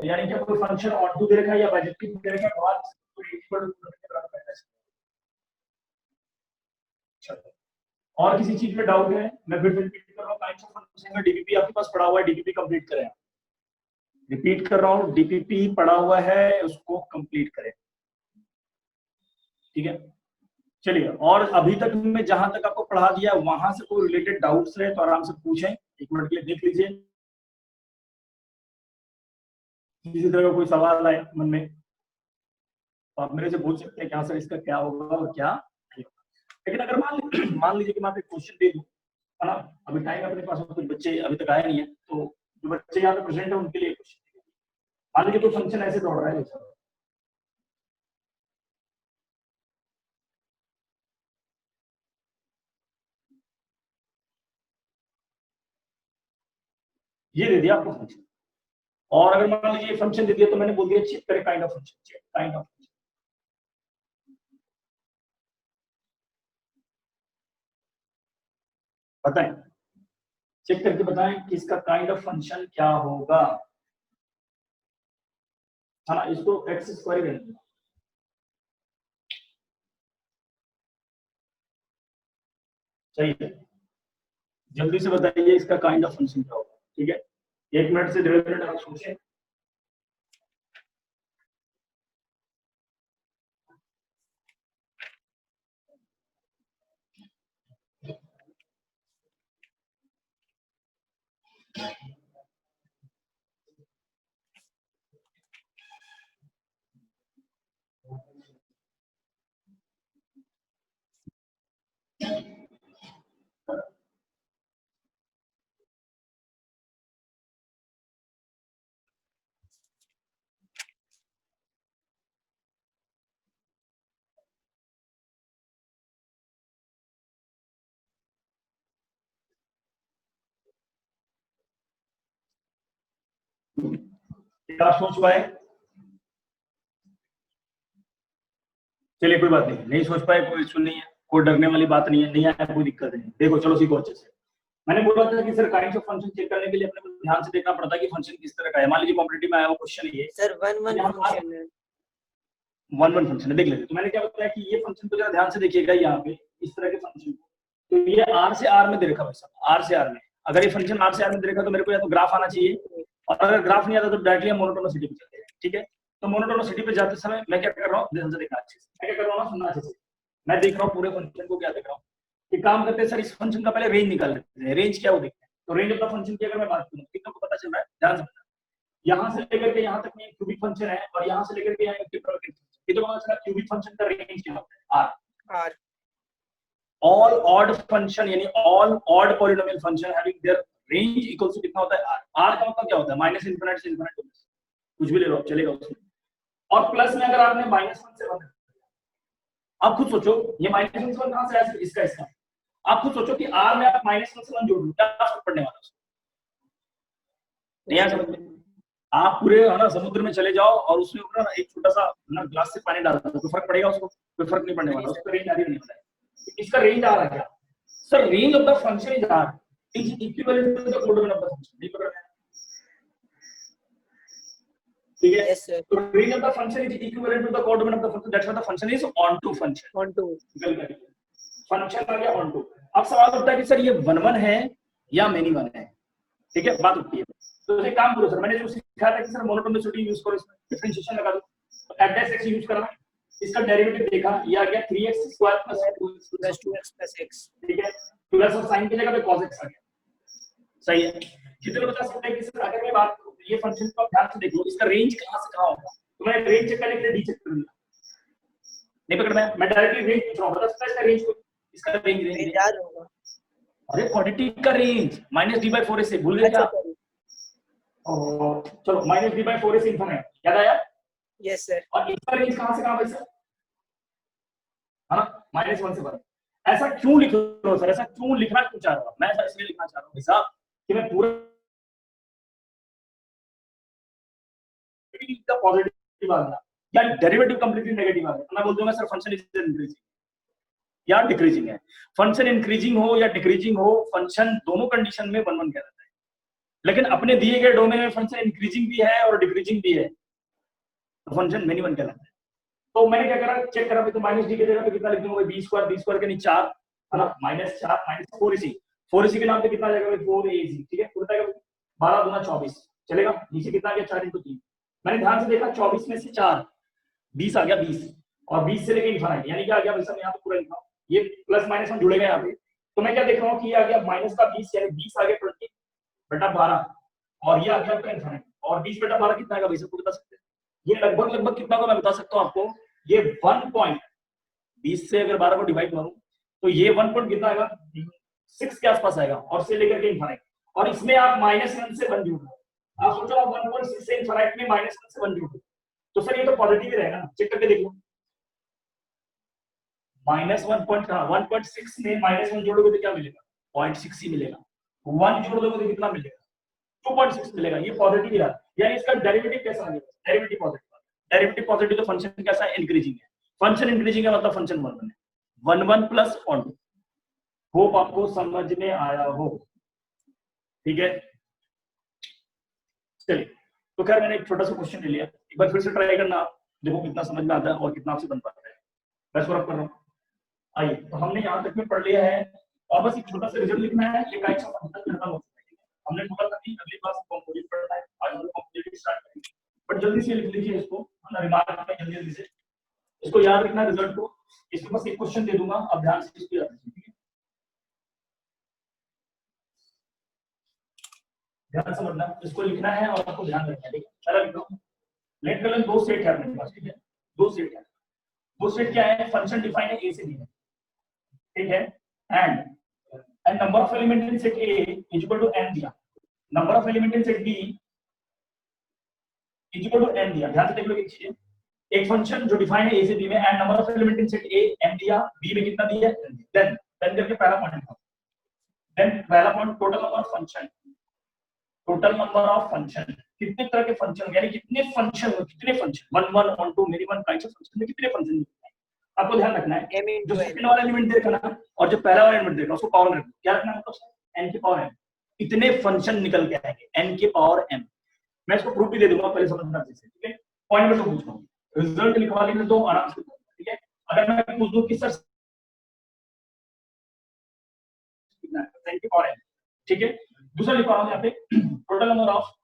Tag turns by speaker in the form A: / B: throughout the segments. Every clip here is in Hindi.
A: यानी कि कोई फंक्शन ऑन टू दे रखा है या बाइजेक्टिव दे रखा है तो आप और किसी चीज में डाउट है? मैं फिर रिपीट कर रहा हूँ, काइंड्स ऑफ फंक्शन का डीपीपी आपके पास पड़ा हुआ है, डीपीपी कंप्लीट करें। रिपीट कर रहा हूँ, डीपीपी पड़ा हुआ है, उसको कंप्लीट करें। ठीक है, चलिए। और अभी तक मैं जहां तक आपको पढ़ा दिया वहां से कोई रिलेटेड डाउट्स है तो आराम से पूछें, 1 मिनट के लिए देख लीजिए, किसी तरह का कोई सवाल आए मन में तो आप मेरे से पूछ सकते हैं कि हाँ सर इसका क्या होगा और क्या नहीं होगा। लेकिन अगर मान लीजिए कि मैं आपको क्वेश्चन दे दूं, है ना, अभी टाइम अपने पास, कुछ बच्चे अभी तक आए नहीं है, तो जो बच्चे यहाँ पे प्रेजेंट है उनके लिए क्वेश्चन, मान लीजिए कोई फंक्शन ऐसे दौड़ रहा है, ये दे दिया आपको फंक्शन, और अगर मान लीजिए फंक्शन दे दिया तो मैंने बोल दिया चेक करें kind of function, check kind of. बताएं, चेक करके बताएं कि इसका काइंड ऑफ फंक्शन क्या होगा, है ना, इसको एक्स स्क्वायर करेंगे। सही है, जल्दी से बताइए इसका काइंड ऑफ फंक्शन क्या होगा। ठीक है, 1 मिनट से 1.5 मिनट आप सोचें। क्या सोच पाए? चलिए कोई बात नहीं, नहीं सोच पाए कोई इशू नहीं है, कोई डरने वाली बात नहीं है, नहीं आया कोई दिक्कत नहीं। देखो चलो सीखो अच्छे से। मैंने बोला था कि sir kinds of function check करने के लिए अपने को ध्यान से देखना पड़ता है कि फंक्शन किस तरह का है। मान लीजिए कॉम्पिटिटिव में आया हुआ क्वेश्चन है ये
B: सर 1-1 फंक्शन है,
A: 1-1 फंक्शन है, देख लेते। तो मैंने क्या बताया कि ये फंक्शन तो जरा ध्यान से देखिएगा, यहाँ पे इस तरह के फंक्शन तो ये आर से आर में दे रखा है, आर से आर में। अगर ये फंक्शन आर से आर में दे रखा तो मेरे को या तो ग्राफ आना चाहिए, और अगर ग्राफ नहीं आता तो डायरेक्टली हम मोनोटोनिसिटी पे चलते हैं। ठीक है, तो मोनोटोनिसिटी पे जाते समय मैं क्या कर रहा हूँ, ध्यान से देखना अच्छे से, मैं क्या कर रहा हूँ, सुनना अच्छे से। मैं देख रहा हूँ पूरे फंक्शन को, क्या देख रहा हूँ, एक काम करते हैं सर, इस फंक्शन का पहले रेंज निकाल लेते हैं। रेंज क्या वो देखते हैं। तो रेंज ऑफ द फंक्शन की अगर मैं बात करूँ, कितना को पता चल रहा है, ध्यान से, यहाँ से लेकर के यहाँ तक में क्यूबिक फंक्शन है, और यहाँ से लेकर के यहाँ ट्रिपल ये तो पता चला क्यूबिक फंक्शन का रेंज क्या होता है, आर। ऑल ऑड फंक्शन यानी all odd polynomial function having their range equal to कितना होता है, आर। आर का मतलब क्या होता है, माइनस इनफिनिट से इनफिनिट, कुछ भी ले लो चलेगा उसमें। और प्लस में अगर आपने -1 से 1, आप खुद सोचो ये -1 से 1 कहां से आया, इसका आप खुद सोचो कि आर में आप -1 से 1 जोड़ लो, क्या फर्क पड़ने वाला है? नहीं आ समझ में? आप पूरे है ना समुद्र में चले जाओ और उसमें ऊपर ना एक छोटा सा ना ग्लास से पानी डाल दो, तो फर्क पड़ेगा उसको? कोई फर्क नहीं पड़ने वाला, उसका रेंज आ रही नहीं पता है। इसका रेंज आ रहा है क्या sir, range of the function is or is equivalent to the coordinate of the function. नहीं पकड़ में? ठीक है,
B: yes sir,
A: तो range of the function is equivalent to the coordinate of the function, that's why the function is onto function,
B: on to
A: function आ गया ऑन टू। अब सवाल उठता है कि सर ये 1-1 है या मेनी 1 है। ठीक है, बात उठती है। तो एक काम करो सर, मैंने जो सिखाया था कि सर मोनोटोनिसिटी यूज करो, इसमें डिफरेंशिएशन लगा दो, तो f(x) यूज करा, इसका डेरिवेटिव देखा, ये आ गया 3x² + 2x + x। ठीक है, प्लस और साइन की जगह पे cos x आ गया। सही है, कितने बता सकते हैं कि सर अगर मैं बात करूं ये फंक्शन को ध्यान से देखो, इसका रेंज कहां से कहां होगा, तो मैं रेंज चेक करने के लिए डी चेक कर लूंगा। नहीं पकड़ में, मैं डायरेक्टली रेंज पूछ रहा हूं, बता सकता है इसका रेंज को, इसका रेंज
B: याद होगा।
A: अरे क्वांटिटी का रेंज -d/4 से भूल गए क्या? चलो -d/4 से इन्फिनिट, याद आया?
B: Yes sir. और
A: इसका रेंज कहां से कहां भाई सर, है ना, -1 से 1। ऐसा क्यों लिख रहे हो सर, ऐसा क्यों लिखना क्यों चाह रहा हूं मैं? इसलिए लिखना चाह रहा हूं भाई साहब कि मैं पूरा का पॉजिटिव आ गया या डेरिवेटिव कंप्लीटली नेगेटिव आ गया, मैं बोल दूंगा सर फंक्शन इज इंक्रीजिंग या डिक्रीजिंग है। फंक्शन इंक्रीजिंग हो या डिक्रीजिंग हो, फंक्शन दोनों कंडीशन में 1-1 कहलाता है। लेकिन अपने दिए गए डोमेन में फंक्शन इंक्रीजिंग भी है और डिक्रीजिंग भी है, तो फंक्शन मेनी वन कहलाता है। तो मैंने क्या करा, चेक करा, तो माइनस डी की जगह पे कितना लिख दूंगा, बी स्क्वायर के नीचे 4 है ना, -4 -4 इसी 4 इसी के नाम पे कितना आ जाएगा भाई 4 ए इसी, ठीक है, उल्टा 12 दूना 24 चलेगा, नीचे कितना आ गया 4 × 3। मैंने ध्यान से देखा 24 में से 4 20 आ गया 20, और 20 से लेके इनफाइनाइट यानी क्या आ गया भाई साहब, यहाँ पे पूरा लिखा ये प्लस माइनस हम जुड़ेगा यहाँ पे, तो मैं क्या देख रहा हूँ कि ये आ गया माइनस का 20 यानी 20 आ गया 20 बटा 12, और ये आ गया आपका इनफाइनाइट, और 20 बटा 12 कितना आएगा भाई सबको बता सकते हैं, ये लगभग कितना को मैं बता सकता हूँ आपको, ये 1.20 से अगर 12 को डिवाइड करूं तो ये 1 पॉइंट कितना आएगा 6 के आसपास आएगा, और से लेकर के इनफाइनाइट, और इसमें आप -1 से 1 जोड़ दो, आप सोचो आप 1.6 से इनफाइनाइट में -1 से 1 जोड़ दो, तो सर ये तो पॉजिटिव ही रहेगा ना, चेक करके देख लो, -1.6 में -1 जोड़ोगे तो क्या मिलेगा 0.6 ही मिलेगा, 1 जोड़ दोगे तो कितना मिलेगा 2.6 मिलेगा, ये पॉजिटिव ही रहा, यानी इसका डेरिवेटिव कैसा आ गया, डेरिवेटिव पॉजिटिव, तो फंक्शन कैसा है इंक्रीजिंग है, फंक्शन इंक्रीजिंग है मतलब फंक्शन 1 है, 1 प्लस 1। होप आपको समझ में आया हो, ठीक है, चलिए, तो खैर मैंने एक छोटा सा क्वेश्चन ले लिया, एक बार फिर से ट्राई करना, देखो कितना समझ में आता है और कितना आपसे बन पाता है, मैं सौरभ कर रहा हूँ। आइए, तो हमने यहाँ तक में पढ़ लिया है, और बस एक छोटा सा रिजल्ट लिखना है, ये काइंड ऑफ खत्म हो चुका है, हमने टोटल नहीं, अगली क्लास में कंप्लीट पढ़ना है, आज हम कंप्लीट स्टार्ट करेंगे, बट जल्दी से लिख लीजिए इसको, ना रिमार्क में जल्दी से इसको याद रखना रिजल्ट को, इसमें बस एक क्वेश्चन दे दूंगा, अब ध्यान से इसको याद रखिए, ठीक है, ध्यान समझना, इसको लिखना है और आपको ध्यान रखना है, ठीक है, चलो लिखो, लेट कलर 2 सेट है अपने पास, ठीक है, 2 सेट है, 2 सेट क्या है, फंक्शन डिफाइन है ए से बी है, ठीक है, and number of element in set A is equal to n दिया, number of element in set B is equal to n दिया, ध्यान से देख लो एक चीज, एक फंक्शन जो डिफाइन है ए से बी में, and number of element in set A m दिया, बी में कितना दिया, देन करके पहला पॉइंट था, देन पहला point total number of function, total number of function, कितने तरह के फंक्शन, यानी कितने function 1 1 1 2 many one kinds of function में कितने फंक्शन आपको ध्यान रखना है, जो सेकंड वाला एलिमेंट देखा ना और जो पहला वाला एलिमेंट देखा उसको पावर रखना, क्या रखना है मतलब n की पावर m, इतने फंक्शन निकल के आएंगे n की पावर m, मैं इसको प्रूफ भी दे दूंगा, पहले समझना अच्छे से, ठीक है, पॉइंट में तो पूछ रहा हूं, रिजल्ट लिखवा लेने दो आराम से, ठीक है, अगर मैं पूछ दूं कि सर कितना है n की पावर m, ठीक है, दूसरा लिखवा रहा हूं यहाँ पे टोटल नंबर ऑफ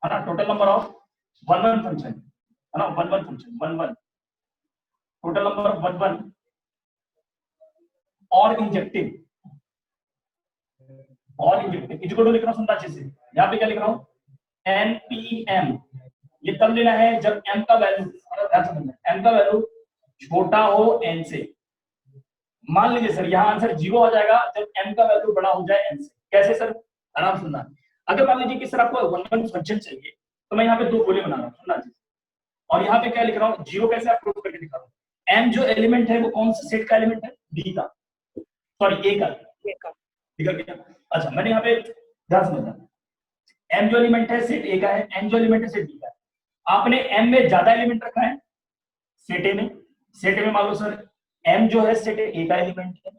A: है ना, टोटल नंबर ऑफ 1 1 फंक्शन है ना, 1 1 फंक्शन 1 1, टोटल नंबर ऑफ 1 1 और इंजेक्टिव इक्वल टू लिख रहा हूं, सुनना अच्छे से, यहाँ पे क्या लिख रहा हूं npm, ये तब लेना है जब m का वैल्यू, m का वैल्यू छोटा हो n से, मान लीजिए सर यहाँ आंसर 0 आ जाएगा जब m का वैल्यू बड़ा हो जाए n से, कैसे सर, आराम सुनना, अगर मान लीजिए कि सर आपको 1 1 फंक्शन चाहिए, तो मैं यहाँ पे 2 गोले बना रहा हूँ, सुनना अच्छे से, और यहाँ पे क्या लिख रहा हूँ 0 कैसे आप प्रूव करके दिखा रहा हूँ, m जो एलिमेंट है वो कौन सा सेट का एलिमेंट है, b का, सॉरी a का, ठीक है क्या, अच्छा मैंने यहाँ पे ध्यान समझना, m जो एलिमेंट है सेट a का है, n जो एलिमेंट है सेट b का है, आपने m में ज्यादा एलिमेंट रखा है सेट a में मान लो सर m जो है सेट a का एलिमेंट है,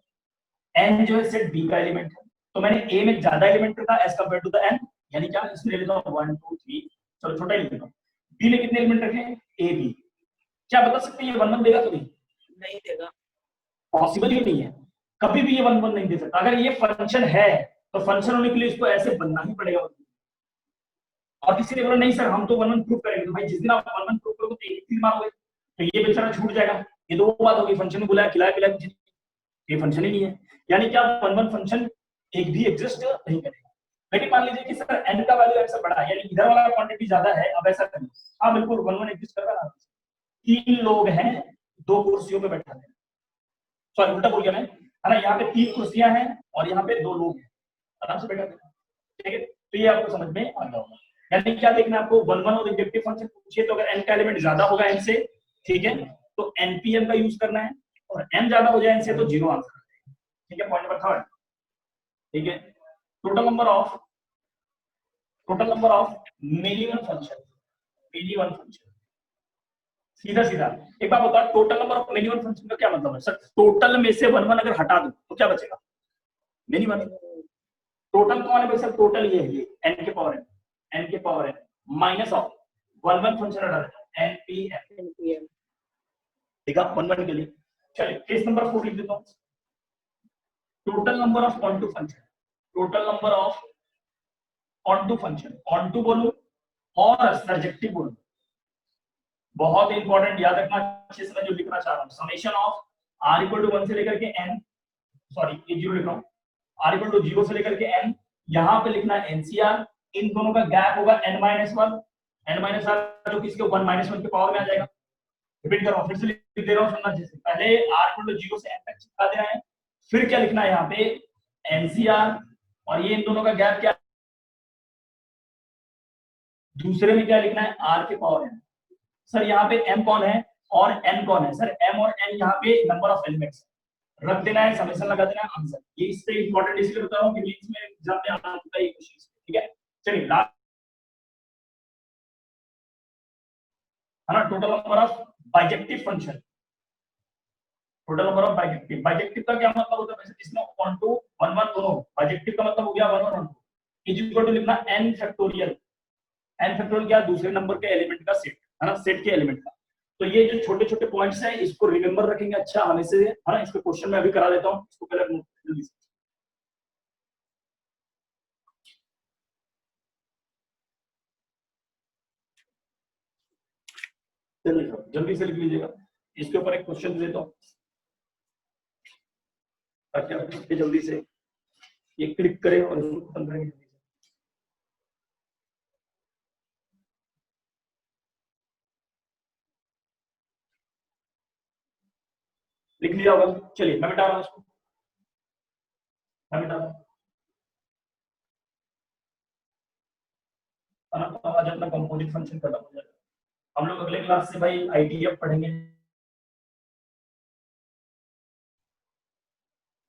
A: n जो है सेट b का एलिमेंट है, तो मैंने a में ज्यादा एलिमेंट रखा as compare to the n, यानी क्या इसमें लेता हूं 1 2 3, चलो छोटा ही लेता हूं, b में कितने एलिमेंट रखे a b, क्या बता सकते हैं ये 1 1 देगा कभी,
B: नहीं देगा,
A: पॉसिबल ही नहीं है, कभी भी ये 1 1 नहीं दे सकता, अगर ये फंक्शन है तो फंक्शन होने के लिए इसको ऐसे बनना ही पड़ेगा, और किसी ने बोला नहीं सर हम तो 1 1 प्रूव करेंगे, तो भाई जिस दिन आप 1 1 प्रूव करोगे तो एक ही मारोगे, तो ये बेचारा छूट जाएगा, ये दो बात होगी, फंक्शन में बुलाया खिलाया पिलाया कुछ, ये फंक्शन ही नहीं है, यानी क्या 1 1 फंक्शन एक भी एग्जिस्ट नहीं करेगा, लेकिन मान लीजिए कि सर n का वैल्यू ऐसा बड़ा है, यानी इधर वाला क्वांटिटी ज्यादा है, अब ऐसा करें, हाँ बिल्कुल 1 1 एग्जिस्ट कर रहा है, 3 लोग हैं 2 कुर्सियों पे बैठा है, सॉरी उल्टा बोल गया मैं, है ना, यहाँ पे 3 कुर्सियां हैं और यहाँ पे 2 लोग हैं, आराम से बैठा है, ठीक है, तो ये आपको समझ में आ गया होगा, यानी क्या देखना आपको 1 1 और इंजेक्टिव फंक्शन पूछिए तो अगर n का एलिमेंट ज्यादा होगा n से, ठीक है, तो npm का यूज करना है, और n ज्यादा हो जाए n से तो 0 आंसर, ठीक है, पॉइंट नंबर 3, ठीक है, total number of many one function, सीधा सीधा एक बात बता, total number of many one function का क्या मतलब है सर, टोटल में से 1 1 अगर हटा दो तो क्या बचेगा, मेनी वन, टोटल कौन है भाई साहब? टोटल ये है, ये n के power n minus of 1 1 function हटा देना npm,
B: NPM.
A: ठीक है 1 1 के लिए। चलिए केस नंबर 4 लिख देता हूं। Total number of onto function, total number of onto function, onto बोलो और सर्जेक्टिव बोलो, बहुत इंपॉर्टेंट, याद रखना अच्छे से। मैं जो लिखना चाह रहा हूं, summation of r equal to 1 से लेकर के n, सॉरी ये 0 लिख रहा हूं, r इक्वल टू 0 से लेकर के n, यहां पे लिखना है NCR, इन दोनों का गैप होगा n-1, n-r जो कि इसके 1 के पावर में आ जाएगा। रिपीट कर रहा हूं, फिर से लिख दे रहा हूं, सुनना अच्छे से। पहले r इक्वल टू 0 से n तक चिपका देना है, फिर क्या लिखना है यहाँ पे NCR, और ये इन दोनों का गैप क्या, दूसरे में क्या लिखना है r के पावर n। सर यहाँ पे m कौन है और n कौन है? सर m और n यहाँ पे नंबर ऑफ एलिमेंट्स रख देना है, समेशन लगा देना है, आंसर। ये इससे इंपॉर्टेंट इसलिए बता रहा हूँ कि मेंस में एग्जाम में आना होता है ये क्वेश्चन, ठीक है। चलिए लास्ट है ना, total number of bijective function, total number of bijective. Bijective का क्या मतलब होता है वैसे? इसमें ऑन टू 1 1 दोनों, बाइजेक्टिव का मतलब हो गया 1 1 1 इज इक्वल टू लिखना n फैक्टोरियल, n फैक्टोरियल क्या? दूसरे नंबर के एलिमेंट का सेट, है ना, सेट के एलिमेंट का। तो ये जो छोटे छोटे पॉइंट्स हैं इसको रिमेंबर रखेंगे अच्छा हमेशा, है ना। इसके क्वेश्चन में अभी करा देता हूं, इसको पहले जल्दी से जल्दी से लिख लीजिएगा। इसके ऊपर एक क्वेश्चन देता हूं ताकि आप इस पे जल्दी से ये क्लिक करें और इसको खत्म करेंगे जल्दी से। लिख लिया होगा, चलिए मैं मिटा रहा हूं इसको, मैं मिटा रहा हूं। तो आज अपना कंपोजिट फंक्शन खत्म हो जाएगा। हम लोग अगले क्लास से भाई आईटीएफ पढ़ेंगे।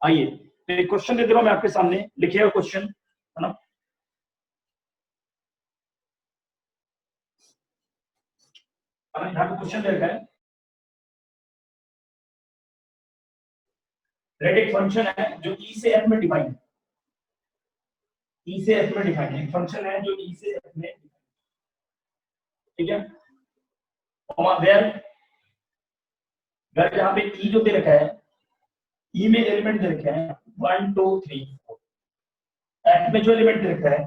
A: आइए तो एक क्वेश्चन दे दे रहा हूं मैं आपके सामने, लिखिएगा क्वेश्चन, है ना। यहाँ पे क्वेश्चन दे रखा है, रेड एक फंक्शन है जो ई से एफ में डिफाइन है, ई से एफ में डिफाइन है, एक फंक्शन है जो ई से एफ में, ठीक है। वेयर यहाँ पे ई जो दे रखा है, ई में एलिमेंट दे रखे हैं 1 2 3 4, एफ में जो एलिमेंट दे रखा है,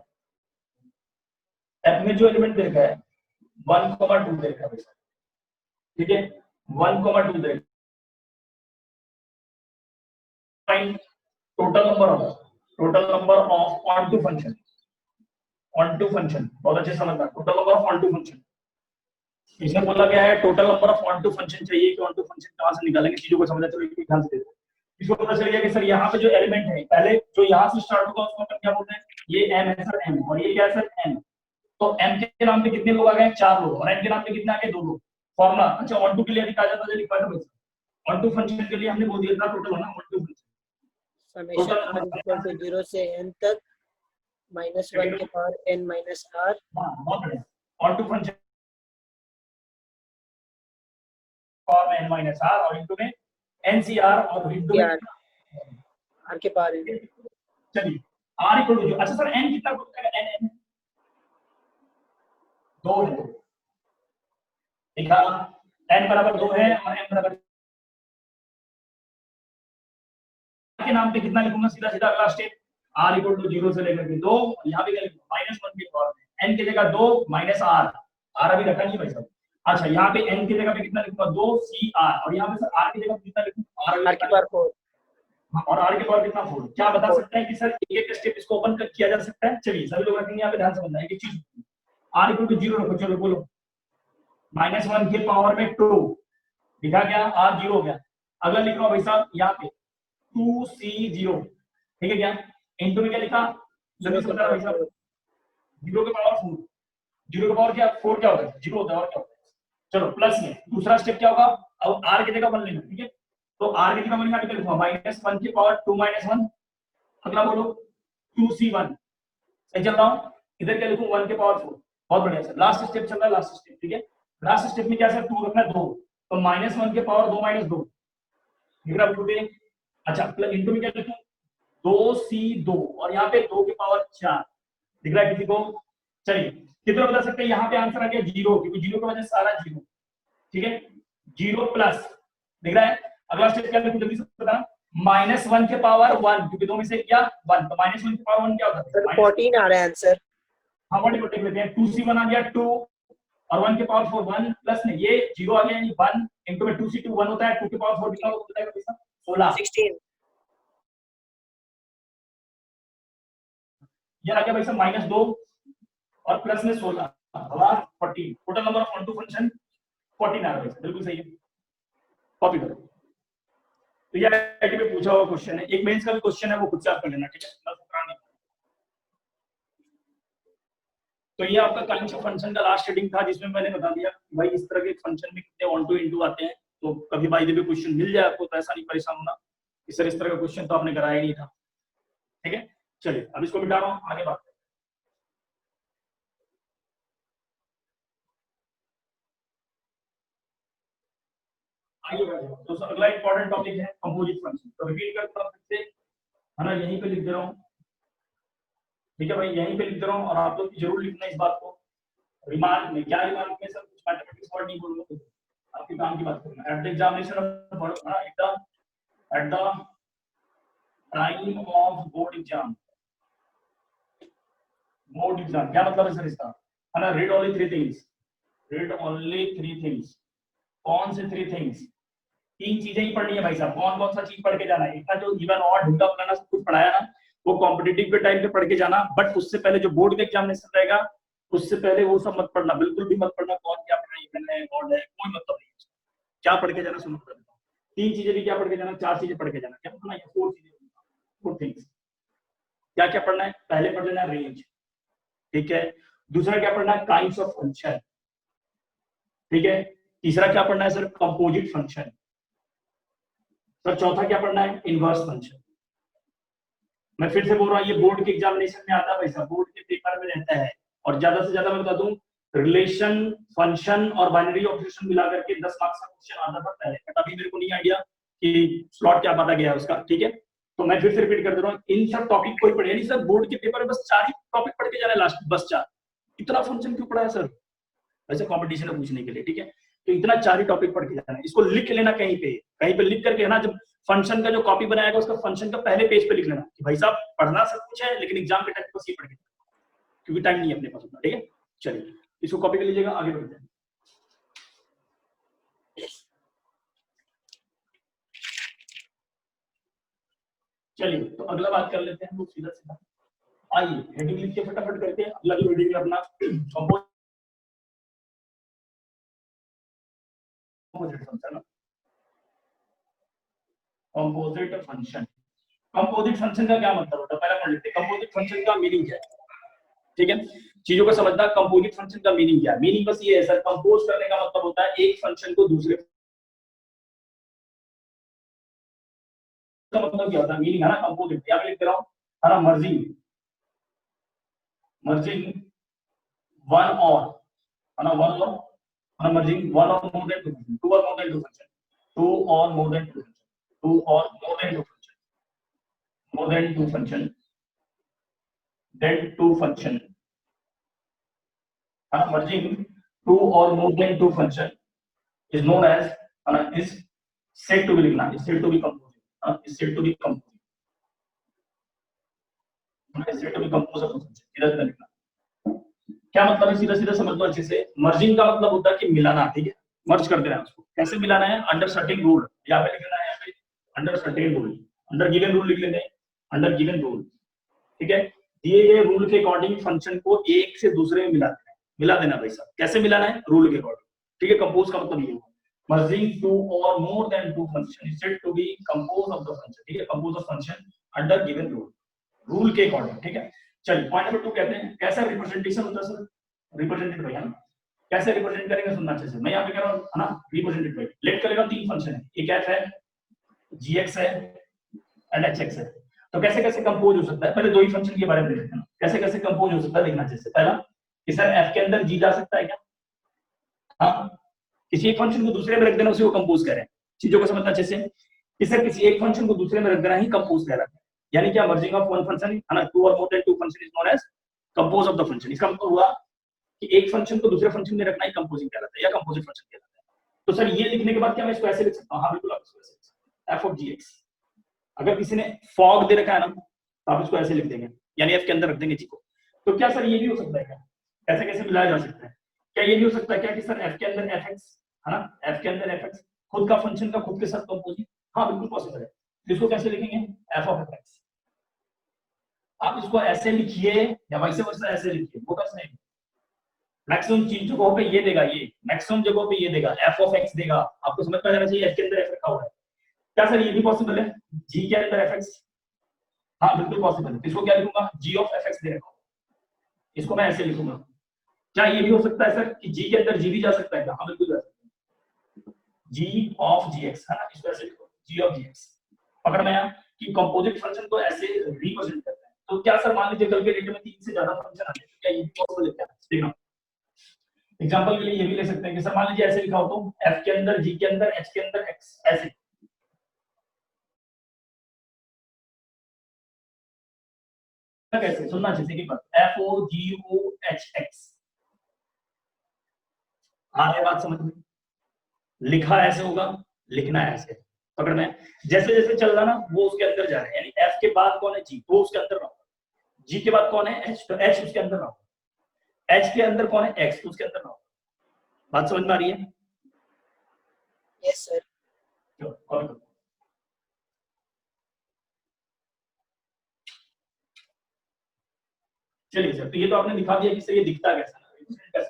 A: एफ में जो एलिमेंट दे रखा है 1 2 दे रखा है, ठीक है 1 2 दे रखा है। Total number of onto function, onto function बहुत अच्छे समझना, total number of onto function. इसमें बोला गया है total number of onto function चाहिए कि ऑन टू फंक्शन कहां से निकालेंगे, चीजों को समझना, चलो एक ध्यान से देखो। इसको पता चल गया कि सर यहाँ पे जो एलिमेंट है, पहले जो यहाँ से स्टार्ट होगा उसको अपन क्या बोलते हैं, ये m है सर, m, और ये क्या है सर n। तो m के नाम पे कितने लोग आ गए? 4 लोग, और n के नाम पे कितने आ गए? 2 लोग। फॉर्मूला अच्छा ऑन टू के लिए लिखा जाता है, लिखा था ऑन टू फंक्शन के लिए हमने बोल दिया था टोटल होना onto function,
B: summation r equal to 0 से n तक -1 के पावर n माइनस r।
A: हां बहुत बढ़िया, ऑन टू फंक्शन पावर में n माइनस r और इनटू में ncr और इनटू में
B: r के पावर n।
A: चलिए r इक्वल टू, अच्छा सर n कितना होता है? n 2 है, देखा n बराबर 2 है और n बराबर के नाम पे कितना लिखूंगा? सीधा सीधा अगला स्टेप, r इक्वल टू 0 से लेकर के 2, यहां पे क्या लिखूंगा? -1 के पावर में n की जगह 2 माइनस r, r अभी रखा नहीं भाई साहब। अच्छा यहाँ पे n की जगह पे कितना लिखूंगा? 2 cr, और यहाँ पे सर r की जगह पे कितना लिखूंगा?
B: r के पावर 4,
A: और r के पावर कितना 4। क्या बता सकते हैं कि सर एक एक स्टेप इसको ओपन किया जा सकता है? चलिए सभी लोग रखेंगे, यहाँ पे ध्यान समझना है एक चीज, r इक्वल टू 0 रखो, चलो बोलो -1 के पावर में 2, लिखा गया, r 0 हो गया। अगला लिख रहा हूं भाई साहब यहाँ पे 2c0, ठीक है क्या? इनटू में क्या लिखा? जल्दी से बता भाई साहब, 0 के पावर 4, 0 के पावर क्या 4 क्या होता है? 0 होता है, और क्या होता है? चलो प्लस में दूसरा स्टेप क्या होगा? अब r की जगह 1 लेना, ठीक है, तो r की जगह 1 यहाँ पे लिखूंगा -1 की पावर 2 -1। अगला बोलो 2c1, सही चल रहा हूं? इधर क्या लिखूं? 1 के पावर 4, बहुत बढ़िया सर। लास्ट स्टेप चल रहा है, लास्ट स्टेप, ठीक है। लास्ट स्टेप में क्या सर 2 रखना है 2, तो -1 के पावर 2 -2 लिख रहा हूं। अच्छा प्लस इनटू में क्या लिखूं? 2c2 और यहाँ पे 2 की पावर 4 दिख रहा है किसी को? चलिए कितना बता सकते हैं? यहाँ पे आंसर आ गया 0, क्योंकि 0 की वजह से सारा 0, ठीक है। 0 प्लस दिख रहा है। अगला स्टेप क्या है जल्दी से बताना। -1 के पावर 1, क्योंकि 2 में से क्या 1, तो -1 के पावर 1 क्या होता है
B: सर 14 आ रहा है आंसर।
A: हाँ 1 को टेक लेते हैं। 2c1 आ गया 2 और 1 के पावर 4 1 प्लस में ये 0 आ गया, यानी 1 इनटू में 2c2 1 होता है, 2 के पावर 4 कितना होता है पैसा 16
B: 16
A: ये आ गया भाई साहब -2 और प्लस में 16 और 14। Total number of onto function 14 आ रहा है, बिल्कुल सही है। कॉपी करो। तो ये आईटी में पूछा हुआ क्वेश्चन है, एक मेंस का भी क्वेश्चन है, वो खुद से आप कर लेना, ठीक है। तो ये आपका काइंड्स ऑफ फंक्शन का लास्ट रीडिंग था, जिसमें मैंने बता दिया भाई इस तरह के फंक्शन में कितने ऑन टू इनटू आते हैं। तो कभी बाय द वे क्वेश्चन मिल जाए आपको तो ऐसा नहीं परेशान होना कि सर इस तरह का क्वेश्चन तो आपने कराया ही नहीं था, ठीक है। चलिए अब इसको मिटा रहा हूं, आगे बात। आइए तो अगला इंपॉर्टेंट टॉपिक है कंपोजिट फंक्शन। तो रिपीट करता हूं फिर से, है ना, यहीं पे लिख दे रहा हूं, ठीक है भाई, यहीं पे लिख दे रहा हूं और आप लोग जरूर लिखना इस बात को रिमार्क में। क्या रिमार्क में? सर कुछ मैथमेटिक्स वर्ड नहीं बोलूंगा, आपके काम की बात करूंगा। At the examination at the time of board exam. Board exam क्या मतलब है सर इसका? है ना, read only 3 things, read only 3 things. कौन से 3 थिंग्स? 3 चीजें ही पढ़नी है भाई साहब। कौन कौन सा चीज पढ़ के जाना है? इतना जो इवन और ढूंढा बनाना सब कुछ पढ़ाया ना, वो कॉम्पिटिटिव के टाइम पे पढ़ के जाना, बट उससे पहले जो बोर्ड का एग्जामिनेशन रहेगा उससे पहले वो सब मत पढ़ना, बिल्कुल भी मत पढ़ना। कौन क्या पढ़ना, इवन है गॉड है, कोई मतलब नहीं। क्या पढ़ के जाना सुनो, 3 चीजें भी क्या पढ़ के जाना, 4 चीजें पढ़ के जाना। क्या पढ़ना है? 4 चीजें, 4 थिंग्स। क्या क्या पढ़ना है? पहले पढ़ लेना रेंज, ठीक है। दूसरा क्या पढ़ना है? काइंड्स ऑफ फंक्शन, ठीक है। तीसरा क्या पढ़ना है सर? Composite function. सर चौथा क्या पढ़ना है? Inverse function. मैं फिर से बोल रहा हूँ, ये बोर्ड के एग्जामिनेशन में आता है भाई साहब, बोर्ड के पेपर में रहता है। और ज्यादा से ज्यादा मैं बता दूं, रिलेशन, फंक्शन और बाइनरी ऑपरेशन मिला करके 10 मार्क्स का क्वेश्चन आता था पहले, बट अभी मेरे को नहीं आइडिया कि स्लॉट क्या बांटा गया है उसका, ठीक है। तो मैं फिर से रिपीट कर दे रहा हूँ, इन सब टॉपिक कोई पढ़े नहीं सर, बोर्ड के पेपर में बस 4 ही टॉपिक पढ़ के जाना है लास्ट, बस 4। इतना फंक्शन क्यों पढ़ा है सर? वैसे कॉम्पिटिशन में पूछने के लिए, ठीक है। तो इतना 4 ही टॉपिक पढ़ के जाना है। इसको लिख लेना कहीं पे लिख करके, है ना, जब फंक्शन का जो कॉपी बनाएगा उसका फंक्शन का पहले पेज पे लिख लेना कि भाई साहब पढ़ना सब कुछ है, लेकिन एग्जाम के टाइम बस ये पढ़ के, क्योंकि टाइम नहीं है अपने पास उतना, ठीक है। चलिए इसको कॉपी कर लीजिएगा, आगे बढ़ते हैं। चलिए तो अगला बात कर लेते हैं हम लोग सीधा सीधा। आइए हेडिंग लिख के फटाफट करके अगला जो हेडिंग है अपना कंपोजिट फंक्शन। कंपोजिट फंक्शन का क्या मतलब होता है? पहले पढ़ लेते हैं कंपोजिट फंक्शन का मीनिंग क्या है, ठीक है। चीजों को समझना, कंपोजिट फंक्शन का मीनिंग क्या है? मीनिंग बस ये है सर, कंपोज करने का मतलब होता है एक फंक्शन को दूसरे का मतलब क्या होता है? मीनिंग है ना कंपोजिट, क्या लिख रहा हूं, है ना, मर्जिंग वन और, है ना, वन और, है ना, मर्जिंग वन और मोर देन 2, 2 और मोर देन 2 फंक्शन, 2 और मोर देन 2 फंक्शन, 2 और more than 2 function, more than 2 function, than 2 function, है ना, मर्जिंग 2 और more than 2 function is known as, is said to be लिखना, is said to be composed, is said to be composed, is said to be composed of function। सीधा सीधा लिखना, क्या मतलब है? सीधा सीधा समझ लो अच्छे से। मर्जिंग का मतलब होता है कि मिलाना, ठीक है, मर्ज कर देना है उसको। कैसे मिलाना है? अंडर सर्टेन रूल, यहाँ पे लिखना है, यहाँ पे under certain rule, under given rule लिख लेते हैं, अंडर गिवन रूल, ठीक है। दिए गए रूल के अकॉर्डिंग फंक्शन को एक से दूसरे में मिला देना भाई साहब। कैसे मिलाना है? रूल के अकॉर्डिंग, ठीक है। कंपोज का मतलब ये है, merging 2 or more than 2 function is said to be composed of the function, ठीक है, composed of function under given rule, rule के अकॉर्डिंग, ठीक है। चलिए पॉइंट नंबर 2 कहते हैं कैसा रिप्रेजेंटेशन होता है सर? रिप्रेजेंटेड बाय, है ना, कैसे रिप्रेजेंट करेंगे सुनना अच्छे से। मैं यहाँ पे कह रहा हूँ, है ना, रिप्रेजेंटेड बाय, लेट करेगा 3 फंक्शन है, एक f है, gx है एंड hx है। तो कैसे कैसे कंपोज हो सकता है? पहले 2 ही फंक्शन के बारे में देखते हैं, कैसे कैसे कंपोज हो सकता है देखना अच्छे से। पहला कि सर f के अंदर g जा सकता है क्या? हाँ, किसी एक फंक्शन को दूसरे में रख देना, उसे वो कंपोज कह रहे हैं। चीजों को समझना अच्छे से, कि सर किसी एक फंक्शन को दूसरे में रख देना ही कंपोज कह रहा है। यानी क्या, मर्जिंग ऑफ वन फंक्शन है ना, टू और more than two function is known as compose of the function. इसका मतलब हुआ कि एक फंक्शन को दूसरे फंक्शन में रखना ही कंपोजिंग कहलाता है या कंपोजिट फंक्शन कहलाता है। तो सर ये लिखने के बाद क्या मैं इसको ऐसे लिख सकता हूँ? हाँ बिल्कुल, आप इसको ऐसे लिख सकते हैं, एफ ऑफ जी एक्स। अगर किसी ने फॉग दे रखा है ना तो आप इसको ऐसे लिख देंगे, यानी एफ के अंदर रख देंगे जी को। तो क्या सर ये भी हो सकता है क्या, ऐसे कैसे मिलाया जा सकता है? क्या ये भी हो सकता है क्या कि सर एफ के अंदर एफ एक्स है ना, एफ के अंदर एफ एक्स खुद का फंक्शन का खुद के साथ कंपोजिट? हाँ बिल्कुल पॉसिबल है। तो इसको कैसे लिखेंगे? F of f x. आप इसको ऐसे लिखिए या वैसे वैसे ऐसे लिखिए, वो कैसे नहीं। मैक्सिमम चीज जगहों पे ये देगा, ये मैक्सिमम जगहों पे ये देगा, एफ ऑफ एक्स देगा। आपको समझ में आ जाना चाहिए एफ के अंदर एफ रखा हुआ है। क्या सर ये भी पॉसिबल है, जी के अंदर एफ एक्स? हाँ बिल्कुल पॉसिबल है। इसको क्या लिखूंगा? जी ऑफ एफ एक्स दे रखा हूं, इसको मैं ऐसे लिखूंगा। क्या ये भी हो सकता है सर कि जी के अंदर जी भी जा सकता है क्या? हाँ बिल्कुल जा सकता है, जी ऑफ जी एक्स है ना, इसको ऐसे लिखो, जी ऑफ जी एक्स। पकड़ में आया कि कंपोजिट फंक्शन को ऐसे रिप्रेजेंट करता है। तो क्या सर मान लीजिए कल के डेट में 3 से ज्यादा फंक्शन आते हैं, क्या ये पॉसिबल है क्या? देखना एग्जांपल के लिए ये भी ले सकते हैं कि सर मान लीजिए ऐसे लिखा हो तो एफ के अंदर जी के अंदर एच के अंदर एक्स, ऐसे कैसे सुनना चाहिए कि एफ ओ जी ओ एच एक्स। आ रही बात समझ में? लिखा ऐसे होगा, लिखना ऐसे, पकड़ में। जैसे जैसे चल रहा ना वो उसके अंदर जा रहा है, यानी एफ के बाद कौन है? जी, वो उसके अंदर रहा। जी के बाद कौन है? एच, तो एच उसके अंदर रहा। एच के अंदर कौन है? एक्स, उसके अंदर रहा। बात समझ में आ रही है?
B: Yes sir.
A: चलिए सर, तो ये तो आपने दिखा दिया कि सर ये दिखता कैसा है।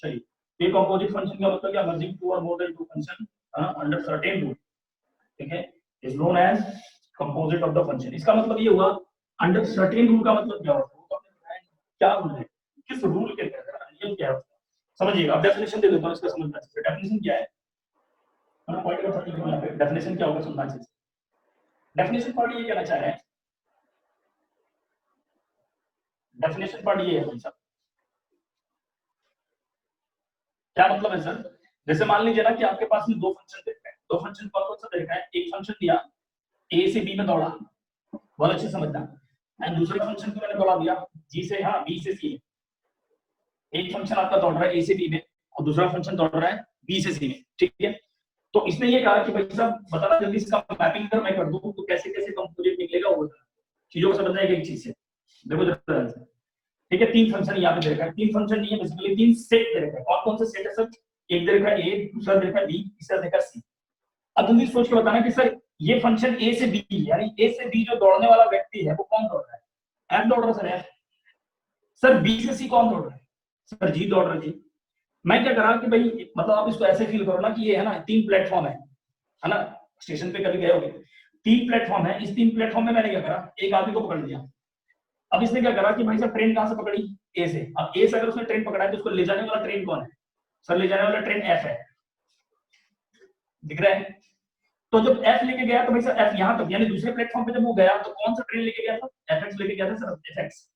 A: चलिए, ये कंपोजिट फंक्शन का मतलब क्या? मर्जिंग टू और more than two function under certain rule, ठीक है, is known as composite of the function. इसका मतलब ये हुआ अंडर सर्टेन रूल का मतलब क्या होता है? क्या रूल है, किस रूल के तहत, नियम क्या है, समझिएगा। अब डेफिनेशन दे देता हूं इसका समझना चाहिए। डेफिनेशन क्या है, पॉइंट नंबर 30 यहाँ पे डेफिनेशन क्या होगा सुनना चाहिए। डेफिनेशन पार्ट ये कहना चाह रहे हैं, डेफिनेशन पार्ट ये है भाई साहब। क्या मतलब है सर? जैसे मान लीजिए ना कि आपके पास में दो फंक्शन दे रखे हैं, दो फंक्शन कौन कौन सा दे रखा है? एक फंक्शन दिया ए से बी में दौड़ा, बहुत अच्छे समझना, एंड दूसरे फंक्शन को मैंने दौड़ा दिया जी से हाँ बी से सी। एक फंक्शन आपका दौड़ रहा है ए से बी में और दूसरा फंक्शन दौड़ रहा है बी से सी में, ठीक है। तो इसने ये कहा कि भाई साहब बताना जल्दी इसका मैपिंग कर, मैं कर दूं तो कैसे कैसे कंपोजिट निकलेगा वो बताना। चीजों को समझना है एक चीज से, देखो ध्यान से, ठीक है। तीन फंक्शन यहाँ पे दे रखा है, तीन फंक्शन नहीं है बेसिकली, तीन सेट दे रखा है। कौन कौन से सेट है सर? एक दे रखा है ए, दूसरा दे रखा है बी, तीसरा दे रखा है सी। अब जल्दी सोच के बताना कि सर ये फंक्शन ए से बी, यानी ए से बी जो दौड़ने वाला व्यक्ति है वो कौन दौड़ रहा है? एफ दौड़ रहा है सर, एफ। सर बी से सी कौन दौड़ रहा है? सर जी दौड़ रहा है, जी। मैं क्या करा कि भाई मतलब आप इसको ऐसे फील करो ना कि ये है ना तीन प्लेटफॉर्म है ना, स्टेशन पे कभी गए होगे, तीन प्लेटफॉर्म है। इस तीन प्लेटफॉर्म में मैंने क्या करा, एक आदमी को पकड़ लिया। अब इसने क्या करा कि भाई साहब ट्रेन कहां से पकड़ी? ए से। अब ए से अगर उसने ट्रेन पकड़ा है तो उसको ले जाने वाला ट्रेन कौन है? सर ले जाने वाला ट्रेन एफ है, दिख रहा है? तो जब एफ लेके गया तो भाई साहब एफ यहां तक, यानी दूसरे प्लेटफॉर्म पे जब वो गया तो कौन सा ट्रेन लेके गया था? एफ एक्स लेके गया था सर, एफ एक्स।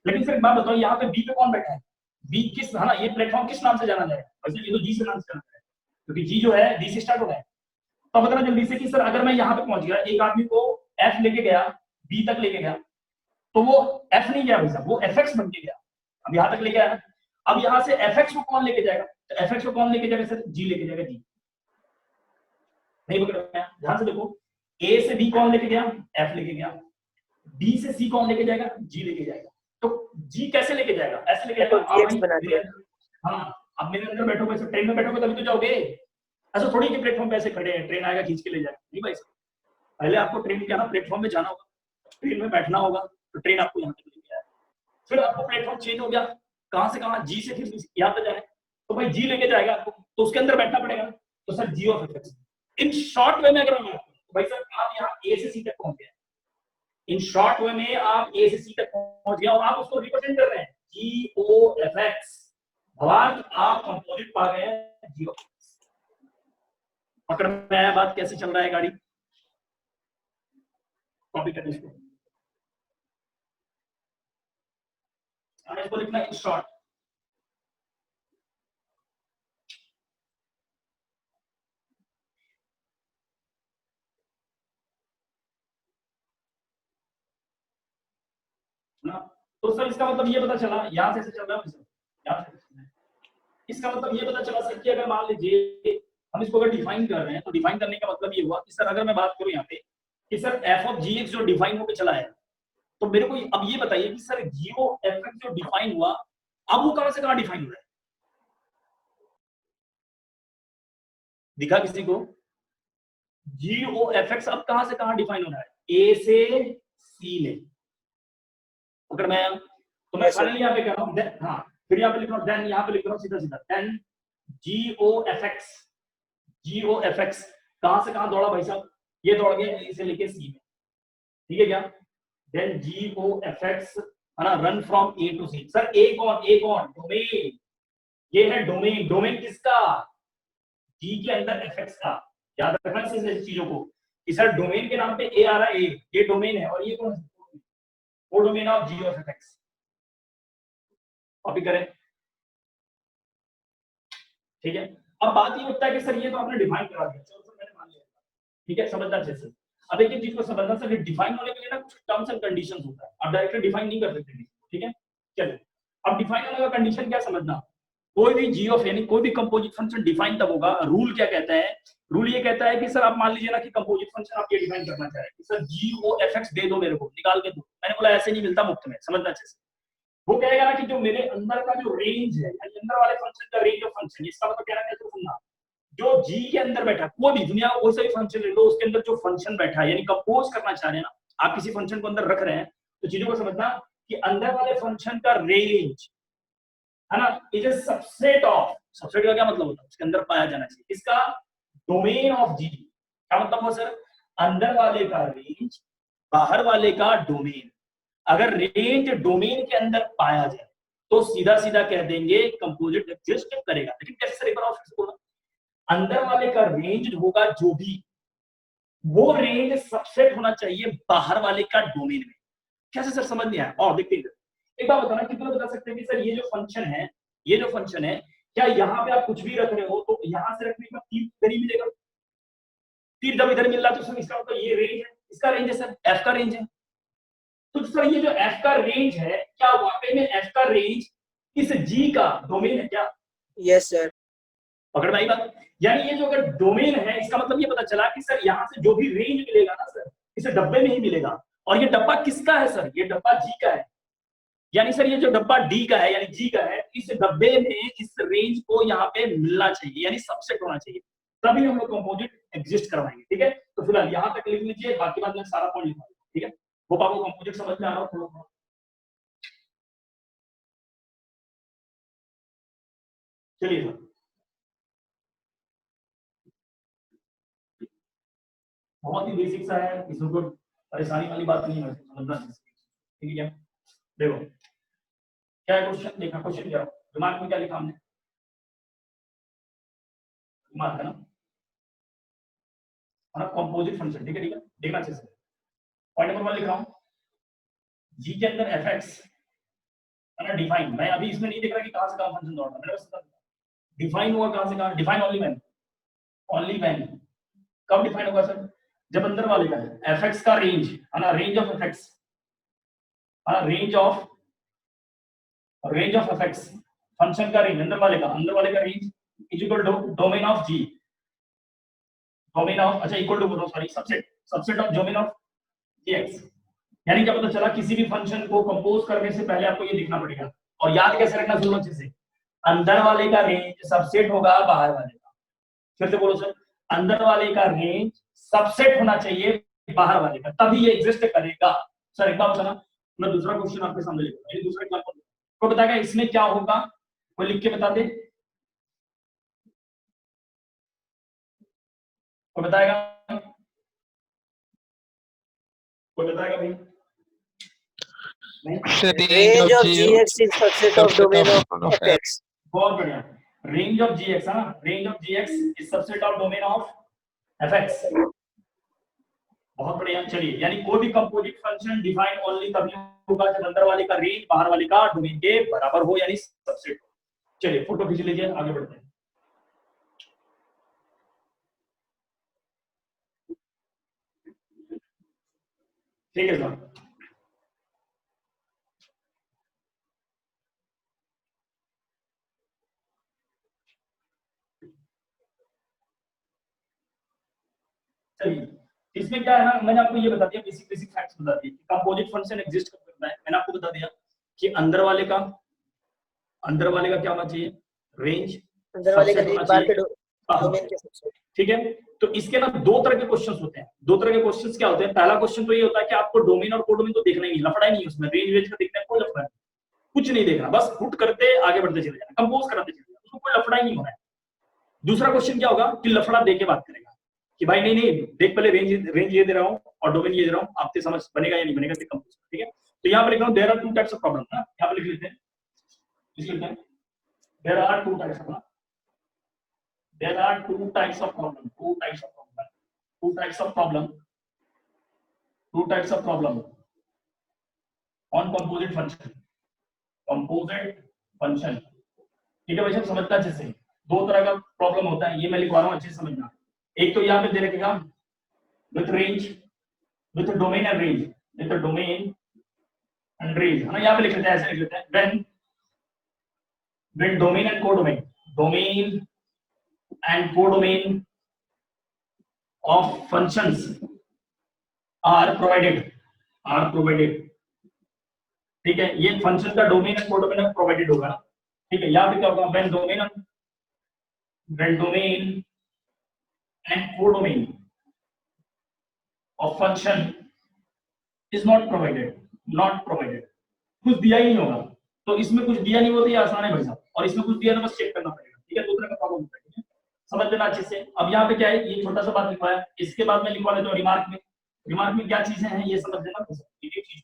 A: लेकिन फिर एक बात बताओ, यहाँ पे बी पे कौन बैठा है? बी किस, है ना, ये प्लेटफॉर्म किस नाम से जाना जाएगा? वैसे ये तो जी से नाम से जाना जाएगा, क्योंकि जी जो है डी से स्टार्ट हो रहा है। तो बताना जल्दी से कि सर अगर मैं यहाँ पे पहुंच गया, एक आदमी को एफ लेके गया, बी तक लेके गया, तो वो एफ नहीं गया भाई साहब, वो एफ एक्स बन के गया। अब यहाँ तक लेके आया, अब यहाँ से एफ एक्स को कौन लेके जाएगा? तो एफ एक्स को कौन लेके जाएगा सर? जी लेके जाएगा, जी। नहीं पकड़ में आया? ध्यान से देखो, ए से बी कौन लेके गया? एफ लेके गया। बी से सी कौन लेके जाएगा? जी लेके जाएगा। तो जी कैसे लेके जाएगा? ऐसे लेके जाएगा, आप भाई
B: बना दिया।
A: हाँ, अब मेरे अंदर बैठोगे, सब ट्रेन में बैठोगे तभी तो जाओगे। ऐसा थोड़ी कि प्लेटफॉर्म पे ऐसे खड़े हैं, ट्रेन आएगा खींच के ले जाएगा, नहीं भाई साहब। पहले आपको ट्रेन के ना प्लेटफॉर्म में जाना होगा, ट्रेन में बैठना होगा, तो ट्रेन आपको यहाँ तक लेके आएगा। फिर आपको प्लेटफॉर्म चेंज हो गया, कहां से कहां, जी से फिर यहाँ पे जाए, तो भाई जी लेके जाएगा आपको, तो उसके अंदर बैठना पड़ेगा। तो sir g of f. In short way में अगर मैं तो भाई सर आप यहाँ ए से सी तक पहुंच गए, इन शॉर्ट वे में आप ए से सी तक पहुंच गया और आप उसको रिप्रेजेंट कर रहे हैं जी ओ एफ एक्स। भगवान आप कंपोजिट पा गए हैं जी। पकड़ में आया बात कैसे चल रहा है गाड़ी? कॉपी करने इसको, इसको लिखना इन शॉर्ट। तो सर इसका मतलब ये पता चला, यहाँ से ऐसे चल रहा है सर, यहाँ से, इसका मतलब ये पता चला सर कि अगर मान लीजिए हम इसको अगर डिफाइन कर रहे हैं तो डिफाइन करने का मतलब ये हुआ कि सर अगर मैं बात करूं यहाँ पे कि sir f of g x जो डिफाइन होकर चला है, तो मेरे को अब ये बताइए कि सर जीओ एफ एक्स जो डिफाइन हुआ, अब वो कहां से कहां डिफाइन हो रहा है? दिखा किसी को? जीओ एफ एक्स अब कहां से कहां डिफाइन हो रहा है? ए से सी में। अगर मैं तो मैं फाइनली यहाँ पे कह रहा हूँ, हाँ फिर यहाँ पे लिख रहा हूँ देन, यहाँ पे लिख रहा हूँ सीधा सीधा then g o f x, g o f x कहां से कहां दौड़ा भाई साहब? ये दौड़ गया ए से लेके सी में, ठीक है क्या? देन जीओ एफ एक्स है ना, run from A to C. Sir A कौन डोमेन, ये है डोमेन। डोमेन किसका? जी के अंदर एफ एक्स का। याद रखना इस चीजों को कि सर डोमेन के नाम पे ए आ रहा है, ए ये डोमेन है, और ये कौन है? वो domain of g of f x. Copy करें, ठीक है। अब बात ये होता है कि सर ये तो आपने डिफाइन करा दिया, चलो सर मैंने मान लिया, ठीक है, समझना अच्छे से। अब एक चीज को समझना सर, डिफाइन होने के लिए ना कुछ टर्म्स एंड कंडीशंस होता है, आप डायरेक्टली डिफाइन नहीं कर सकते, ठीक है। चलो अब डिफाइन होने का कंडीशन क्या समझना, कोई भी जी ऑफ यानी कोई भी कंपोजिट फंक्शन डिफाइन तब होगा, रूल क्या कहता है? रूल ये कहता है कि सर आप मान लीजिए ना कि कंपोजिट फंक्शन आप ये डिफाइन करना चाह रहे हैं कि सर जी ओ एफ एक्स दे दो मेरे को, निकाल के दो। मैंने बोला ऐसे नहीं मिलता मुफ्त में, समझना अच्छे से। वो कहेगा ना कि जो मेरे अंदर का जो रेंज है, यानी अंदर वाले फंक्शन का रेंज ऑफ फंक्शन, इसका मतलब क्या है सुनना, जो जी के अंदर बैठा कोई भी दुनिया कोई सा भी फंक्शन ले लो, उसके अंदर जो फंक्शन बैठा है यानी कंपोज करना चाह रहे हैं ना आप, किसी फंक्शन को अंदर रख रहे हैं, तो चीजों को समझना कि अंदर वाले फंक्शन का रेंज है ना, is a subset of, subset का क्या मतलब होता है? उसके अंदर पाया जाना चाहिए इसका डोमेन ऑफ जी। क्या मतलब हो सर? अंदर वाले का रेंज, बाहर वाले का डोमेन। अगर रेंज डोमेन के अंदर पाया जाए तो सीधा सीधा कह देंगे कंपोजिट एग्जिस्ट करेगा। लेकिन कैसे सर, एक बार और फिर से बोलना, अंदर वाले का रेंज होगा जो भी, वो रेंज सबसेट होना चाहिए बाहर वाले का डोमेन में। कैसे सर, समझ नहीं आया? और देखते हैं, एक बात बताना, कितना बता सकते हैं कि सर ये जो फंक्शन है, ये जो फंक्शन है, क्या यहाँ पे आप कुछ भी रख रहे हो तो यहाँ से रखने का तीर इधर ही मिलेगा? तीर जब इधर मिल रहा है तो सर इसका मतलब ये रेंज है, इसका रेंज है सर, एफ का रेंज है। तो सर ये जो एफ का रेंज है, क्या वाकई में एफ का रेंज इस जी का डोमेन है क्या?
B: Yes sir.
A: पकड़ में आई बात? यानी ये जो अगर डोमेन है, इसका मतलब ये पता चला कि सर यहाँ से जो भी रेंज मिलेगा ना सर, इस डब्बे में ही मिलेगा। और ये डब्बा किसका है सर? ये डब्बा जी का है। यानी सर ये जो डब्बा डी का है यानी जी का है, इस डब्बे में इस रेंज को यहाँ पे मिलना चाहिए, यानी सबसेट होना चाहिए, तभी हम लोग कंपोजिट एग्जिस्ट करवाएंगे, ठीक है। तो फिलहाल यहाँ तक लिख लीजिए, बाकी बात में सारा पॉइंट लिखा, ठीक है। वो आपको कंपोजिट समझ में आ रहा हो थोड़ा थोड़ा? चलिए सर, बहुत ही बेसिक सा है, इसमें कोई परेशानी वाली बात नहीं है, समझना, ठीक है। देखो क्या है क्वेश्चन, देखा क्वेश्चन क्या दिमाग में क्या लिखा हमने? दिमाग है ना, कंपोजिट फंक्शन, ठीक है, ठीक है, देखना अच्छे से। पॉइंट नंबर 1 लिख रहा हूँ, जी के अंदर एफ एक्स है ना डिफाइन। मैं अभी इसमें नहीं देख रहा कि कहां से कहां फंक्शन दौड़ रहा है, मैंने बस डिफाइन हुआ कहां से कहां, define only when, only when कब डिफाइन होगा सर? जब अंदर वाले का है एफ एक्स का रेंज है ना, रेंज ऑफ एफ एक्स है ना, range of f x function का रेंज, अंदर वाले का range is equal to domain of g, domain of, अच्छा इक्वल टू बोलो sorry, subset, subset of domain of g x. यानी क्या पता चला, किसी भी फंक्शन को कंपोज करने से पहले आपको ये लिखना पड़ेगा। और याद कैसे रखना, सुनो अच्छे से, अंदर वाले का रेंज सबसेट होगा बाहर वाले का। फिर से बोलो सर, अंदर वाले का रेंज सबसेट होना चाहिए बाहर वाले का, तभी ये एग्जिस्ट करेगा। सर एक बात बताना, मैं दूसरा क्वेश्चन आपके सामने लिखूंगा, ये दूसरा एग्जांपल को बताएगा इसमें क्या होगा, कोई लिख के बता दे, कोई बताएगा, कोई बताएगा भाई?
B: Range of gx is subset of domain of fx.
A: बहुत बढ़िया, रेंज ऑफ जी एक्स है ना, range of g x is subset of domain of f x. बहुत बढ़िया, चलिए, यानी कोई भी कंपोजिट फंक्शन डिफाइन ओनली तभी होगा जब अंदर वाले का रेंज बाहर वाले का डोमेन के बराबर हो, यानी सबसेट हो। चलिए फोटो खींच लीजिए, आगे बढ़ते हैं। ठीक है सर, चलिए, इसमें क्या है ना, मैंने आपको ये बता दिया, बेसिक फैक्ट्स बता दिए कि कंपोजिट फंक्शन एग्जिस्ट कब करता है। मैंने आपको बता दिया कि अंदर वाले का क्या होना चाहिए, रेंज,
B: अंदर वाले का
A: सबसेट होना
B: बाहर के
A: चाहिए।
B: डोमेन के सबसेट।
A: ठीक है, तो इसके ना दो तरह के क्वेश्चंस होते हैं। दो तरह के क्वेश्चंस क्या होते हैं, पहला क्वेश्चन तो ये होता है कि आपको डोमेन और कोडोमेन तो देखना ही नहीं, लफड़ा ही नहीं उसमें, रेंज वेंज का देखना है, कोई लफड़ा नहीं, कुछ नहीं देखना, बस पुट करते आगे बढ़ते चले जाना, कंपोज कराते चले जाना, उसको कोई लफड़ा ही नहीं होना है। दूसरा क्वेश्चन क्या होगा कि लफड़ा दे के बात करेगा कि भाई नहीं देख, पहले रेंज ये दे रहा हूँ और डोमेन ये दे रहा हूँ, आपसे समझ बनेगा या नहीं बनेगा, कंपोज। ठीक है, तो यहाँ पे लिख रहा हूँ there are two types of problem ना, यहाँ पे लिख लेते हैं, there are two types of there are two types of problem on composite function। ठीक है भाई साहब, समझता अच्छे से, दो तरह का प्रॉब्लम होता है, ये मैं लिखवा रहा हूँ, अच्छे से समझना। एक तो यहाँ पे दे रखेगा with range, with domain and range, with domain and range, है ना, यहाँ पे लिख लेते हैं, ऐसे लिख लेते हैं, when domain and codomain of functions are provided। ठीक है, ये फंक्शन का डोमेन एंड कोडोमेन प्रोवाइडेड होगा। ठीक है, यहाँ पे क्या होगा, when domain and codomain of function is not provided, कुछ दिया ही नहीं होगा, तो इसमें कुछ दिया नहीं होता, ये आसान है भाई साहब, और इसमें कुछ दिया तो बस चेक करना पड़ेगा। ठीक है, दो तरह का प्रॉब्लम होता है, ठीक है, समझ लेना अच्छे से। अब यहाँ पे क्या है, ये छोटा सा बात लिखवाया, इसके बाद में लिखवा लेता हूँ रिमार्क में क्या चीजें हैं ये समझ लेना। एक चीज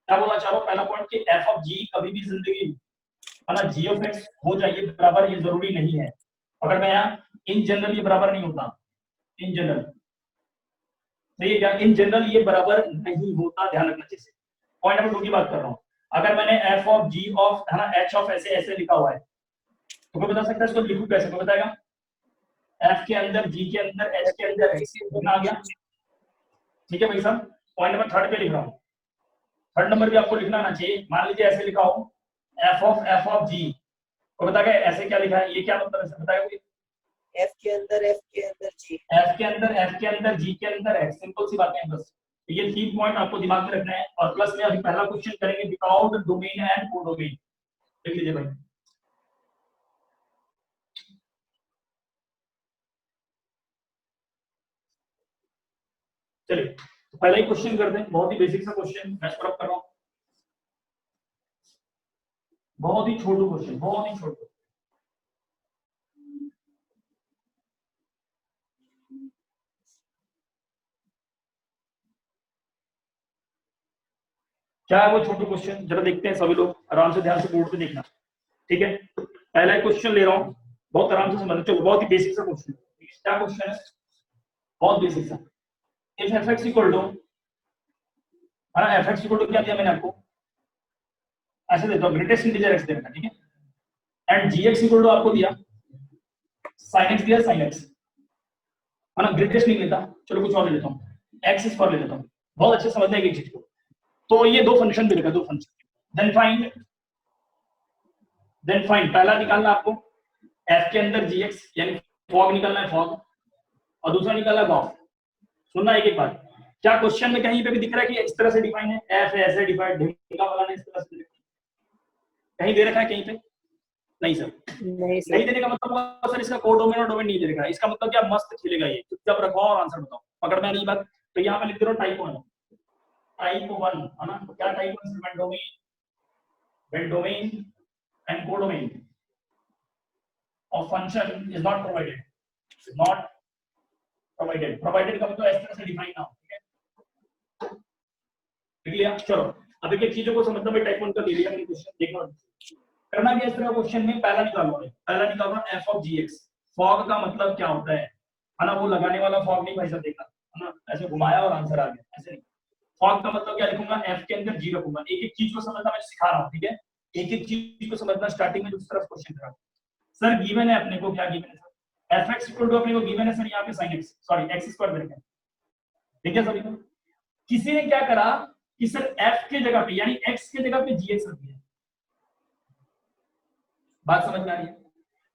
A: क्या बोलना चाह रहा हूँ, पहला पॉइंट कि एफ ऑफ जी कभी भी जिंदगी है ना जी ऑफ एक्स हो जाइए बराबर, ये जरूरी नहीं है। अगर मैं यहाँ इन जनरल ये बराबर नहीं होता, इन जनरल, सही है क्या, इन जनरल ये बराबर नहीं होता, ध्यान रखना चाहिए। पॉइंट नंबर 2 की बात कर रहा हूँ, अगर मैंने एफ ऑफ जी ऑफ है ना एच ऑफ ऐसे लिखा हुआ है, तो कोई बता सकता है इसको लिखूं कैसे, कोई बताएगा? एफ के अंदर जी के अंदर एच के अंदर एक्स आ गया। ठीक है भाई साहब, पॉइंट नंबर 3 पे लिख रहा हूँ, 3rd नंबर भी आपको लिखना आना चाहिए। मान लीजिए ऐसे लिखा हो एफ ऑफ जी, तो बताएगा ऐसे क्या लिखा है, ये क्या मतलब है, बताएगा कोई?
B: एफ के अंदर जी,
A: एफ के अंदर जी के अंदर एक्स, सिंपल सी बात है बस। ये 3 पॉइंट आपको दिमाग में रखना है, और प्लस में अभी पहला क्वेश्चन करेंगे विदाउट डोमेन एंड कोडोमेन, देख लीजिए भाई। चलिए तो पहला ही क्वेश्चन करते हैं, बहुत ही बेसिक सा क्वेश्चन मैं स्क्रॉल कर रहा हूँ, बहुत ही छोटू क्वेश्चन, बहुत ही छोटू। क्या है वो छोटू क्वेश्चन, जरा देखते हैं सभी लोग, आराम से ध्यान से बोर्ड पे देखना। ठीक है, पहला क्वेश्चन ले रहा हूँ, बहुत आराम से समझना, चलो बहुत ही बेसिक सा क्वेश्चन। क्या क्वेश्चन है, बहुत बेसिक सा। If f x equal to, है ना, एफ एक्स इक्वल टू क्या दिया मैंने आपको, ऐसे देता हूँ, ग्रेटेस्ट इंटीजर एक्स देना, ठीक है, and g x equal to आपको दिया साइन एक्स दिया, साइन एक्स, है ना, ग्रेटेस्ट नहीं लेता, चलो कुछ और ले लेता हूँ, एक्स स्क्वायर ले लेता हूँ, बहुत अच्छे समझने की चीज को। तो ये दो फंक्शन भी रखा, दो फंक्शन, देन फाइंड पहला निकालना आपको एफ के अंदर जी एक्स, यानी फॉग निकालना है, फॉग, और दूसरा निकालना है गॉफ। सुनना एक बात, क्या क्वेश्चन में कहीं पे भी दिख रहा है कि इस तरह से डिफाइन है, एफ ऐसे डिफाइन ढेंगा वाला ने इस तरह से कहीं दे रखा है कहीं पे? नहीं सर, नहीं देने का मतलब हुआ सर इसका कोडोमेन और डोमेन नहीं दे रखा है, इसका मतलब क्या मस्त खेलेगा ये, चुपचाप रखो और आंसर बताओ, पकड़ में नहीं बात। तो यहाँ पे लिख दे रहा हूँ टाइप 1, है ना, तो क्या type 1, when domain and codomain of function is not provided, provided का मतलब इस तरह से डिफाइन ना हो, ठीक है, लिख लिया। चलो अब एक चीजों को समझना, मैं टाइप 1 का ले लिया मैंने क्वेश्चन, देखना करना भी इस तरह क्वेश्चन में। पहला निकालना f of g x, fog का मतलब क्या होता है ना, वो लगाने वाला फॉग नहीं भाई साहब, देखा है ना, ऐसे घुमाया और आंसर आ गया, ऐसे नहीं। फॉग का मतलब क्या लिखूंगा, एफ के अंदर जी रखूंगा, एक एक चीज को समझना मैं सिखा रहा हूँ, ठीक है, एक एक चीज को समझना। स्टार्टिंग में दूसरी तरफ क्वेश्चन करा सर, गिवन है अपने को, क्या गिवन है sir, F x equal to अपने को गिवन है सर, यहाँ पे sine X, sorry X square दे रखा है, ठीक है सभी को। किसी ने क्या करा कि सर एफ के जगह पे यानी एक्स के जगह पे जी एक्स रख दिया, बात समझ में आ रही है?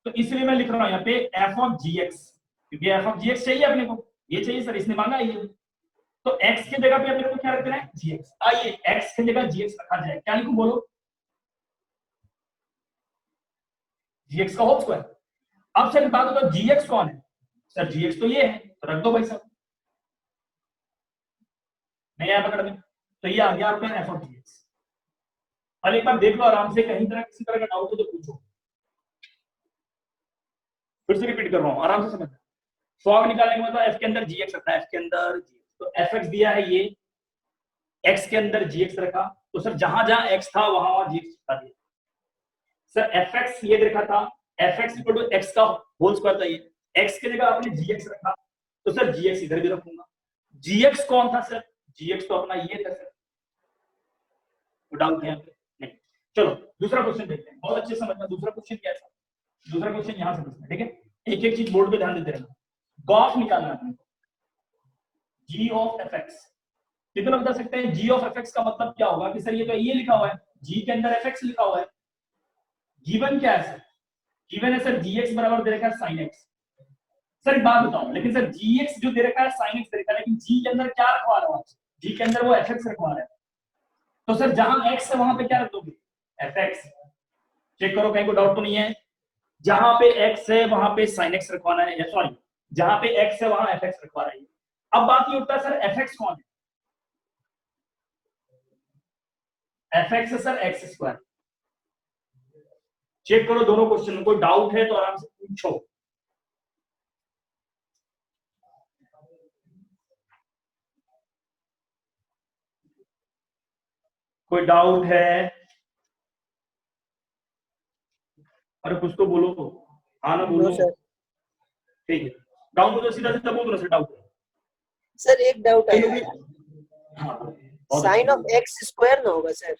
A: तो इसलिए मैं लिख रहा हूं यहाँ पे एफ ऑफ जी एक्स, क्योंकि एफ ऑफ जी एक्स चाहिए अपने को, ये चाहिए सर, इसने मांगा ये। तो x की जगह पे मेरे को क्या रख देना है, gx। आइए x की जगह gx रखा जाए, क्या लिखूं बोलो, gx का होल स्क्वायर। अब सर बात बताओ gx कौन है, सर gx तो ये है, तो रख दो भाई साहब, नहीं आया पकड़ में, तो ये आ गया आपका एफ ऑफ gx। अब एक बार देख लो आराम से, कहीं तरह किसी तरह का डाउट हो तो पूछो, फिर से रिपीट कर रहा हूं, आराम से समझना। फॉग निकालने के मतलब f के अंदर gx रखना है, f के अंदर gx, तो fx दिया है ये, x के अंदर gx रखा, तो सर जहां जहां x था वहां वहां gx चिपका दिया। सर fx ये देखा था, fx इक्वल टू x का होल स्क्वायर था, ये x की जगह आपने gx रखा, तो सर gx इधर भी रखूंगा। gx कौन था सर, gx तो अपना ये था सर, डाउट है नहीं। चलो दूसरा क्वेश्चन देखते हैं, बहुत अच्छे से समझना दूसरा क्वेश्चन क्या है। दूसरा क्वेश्चन यहां से पूछना है, ठीक है, एक एक चीज बोर्ड पे ध्यान देते रहना। गॉस निकालना है g ऑफ fx, कितना बता सकते हैं g ऑफ fx का मतलब क्या होगा, कि सर ये तो ये लिखा हुआ है, g के अंदर fx लिखा हुआ है, गिवन क्या है सर, गिवन है सर gx बराबर दे रखा है sin x। सर एक बात बताओ, लेकिन सर gx जो दे रखा है sin x दे रखा है, लेकिन g के अंदर क्या रखवा रहा हूं, g के अंदर वो fx रखवा रहा है, तो सर जहां x है वहां पे क्या रख दोगे, fx। चेक करो कहीं को डाउट तो नहीं है, जहां पे x है वहां पे sin x रखवाना है, सॉरी जहां पे x है वहां fx रखवा रहा है। अब बात ये उठता है सर fx कौन है, fx है सर x स्क्वायर। चेक करो दोनों क्वेश्चन में, कोई डाउट है तो आराम से पूछो। कोई डाउट है, अरे कुछ तो बोलो, हाँ ना बोलो, ठीक है, डाउट हो तो सीधा सीधा बोल दो सर, डाउट
B: सर एक डाउट है,
A: हाँ,
B: साइन ऑफ एक्स स्क्वायर ना होगा सर,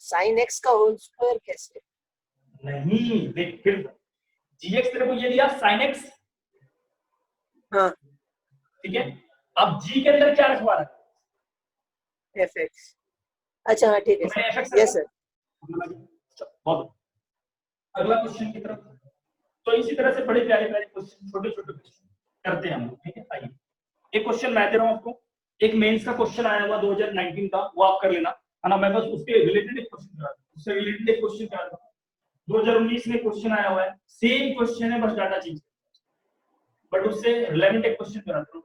B: साइन एक्स का होल स्क्वायर कैसे,
A: नहीं देख फिर gx तेरे को ये दिया sin x,
B: हाँ
A: ठीक है, अब g के अंदर क्या रखवा रहा है,
B: fx, अच्छा हाँ ठीक है
A: तो मैंने fx
B: यस सर।
A: बहुत। अगला क्वेश्चन की तरफ, तो इसी तरह से बड़े प्यारे प्यारे क्वेश्चन, छोटे छोटे क्वेश्चन करते हैं हम लोग, ठीक है। आइए एक क्वेश्चन मैं दे रहा हूं आपको, एक मेंस का क्वेश्चन आया हुआ 2019 का, वो आप कर लेना, है ना, मैं बस उसके रिलेटेड एक क्वेश्चन करा दूं, उससे रिलेटेड एक क्वेश्चन करा दूं। 2019 में क्वेश्चन आया हुआ है, सेम क्वेश्चन है बस डाटा चेंज, बट उससे रिलेवेंट एक क्वेश्चन करा दूं।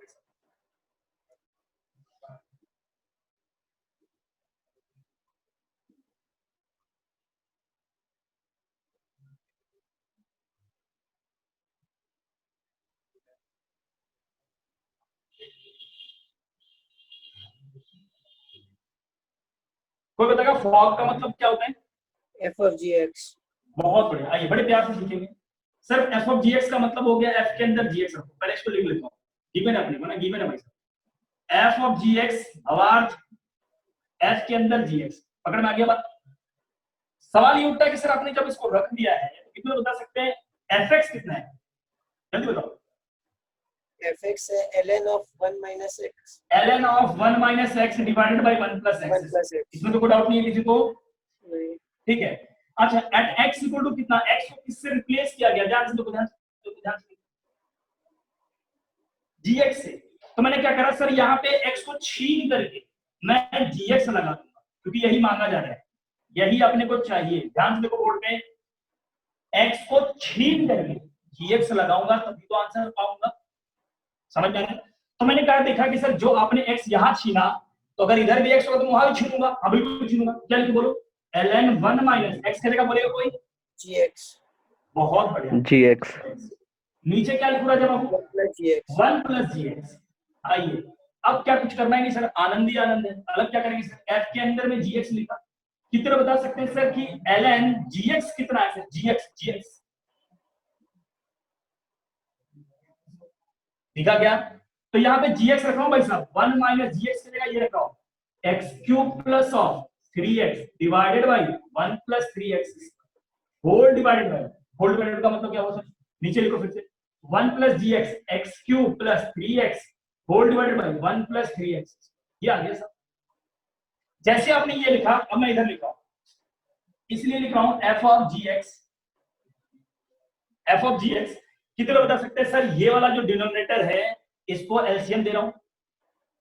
A: कोई बताएगा फॉग का मतलब क्या होता है,
B: एफ ऑफ जी एक्स,
A: बहुत बढ़िया, आइए बड़े प्यार से सीखेंगे। सर एफ ऑफ जीएक्स का मतलब हो गया एफ के अंदर जीएक्स रखो, पहले इसको लिख लेता हूं, गिवन है अपने को ना, गिवन है भाई साहब, F of GX award F के अंदर जीएक्स, पकड़ में आ गया बात। सवाल ये उठता है कि सर आपने जब इसको रख दिया है तो कितना बता सकते हैं, एफएक्स कितना है, जल्दी बताओ।
B: fx है ln of 1 minus x,
A: ln of 1 minus x divided by 1 plus
B: 1
A: x,
B: plus x,
A: इसमें तो कोई डाउट नहीं है किसी को,
B: नहीं
A: ठीक है। अच्छा एट x इक्वल टू कितना, x को किससे रिप्लेस किया गया, ध्यान से देखो, ध्यान से gx से, तो मैंने क्या करा सर, यहाँ पे x को छीन करके मैं gx लगा दूंगा, क्योंकि यही मांगा जा रहा है, यही अपने को चाहिए। ध्यान से देखो बोर्ड पे, x को छीन करके gx लगाऊंगा तभी तो आंसर पाऊंगा, समझ में आया। तो मैंने क्या देखा कि सर जो आपने x यहां छीना, तो अगर इधर भी x होगा तो वहां भी छीनूंगा, अभी भी छीनूंगा, क्या लिख बोलो, ln 1 माइनस x करेगा, बोलेगा कोई
B: gx,
A: बहुत बढ़िया
C: gx,
A: नीचे क्या लिख रहा जब आपको
B: 1 प्लस gx,
A: 1 प्लस gx। आइए अब क्या कुछ करना है नहीं सर, आनंद ही आनंद है, अलग क्या करेंगे सर, f के अंदर में gx लिखा, कितना बता सकते हैं सर कि ln gx कितना है सर, gx लिखा क्या, तो यहाँ पे gx रखा हूं भाई साहब, 1 माइनस gx की जगह ये रखा हूं x cube plus of 3x divided by 1 plus 3x whole divided by, whole divided का मतलब क्या हुआ सर, नीचे लिखो फिर से 1 plus gx x cube plus 3x whole divided by 1 plus 3x, ये आ गया सर। जैसे आपने ये लिखा, अब मैं इधर लिखा हूं, इसलिए लिख रहा हूं f ऑफ gx, कितने लोग बता सकते हैं सर ये वाला जो डिनोमिनेटर है इसको एलसीएम दे रहा हूं,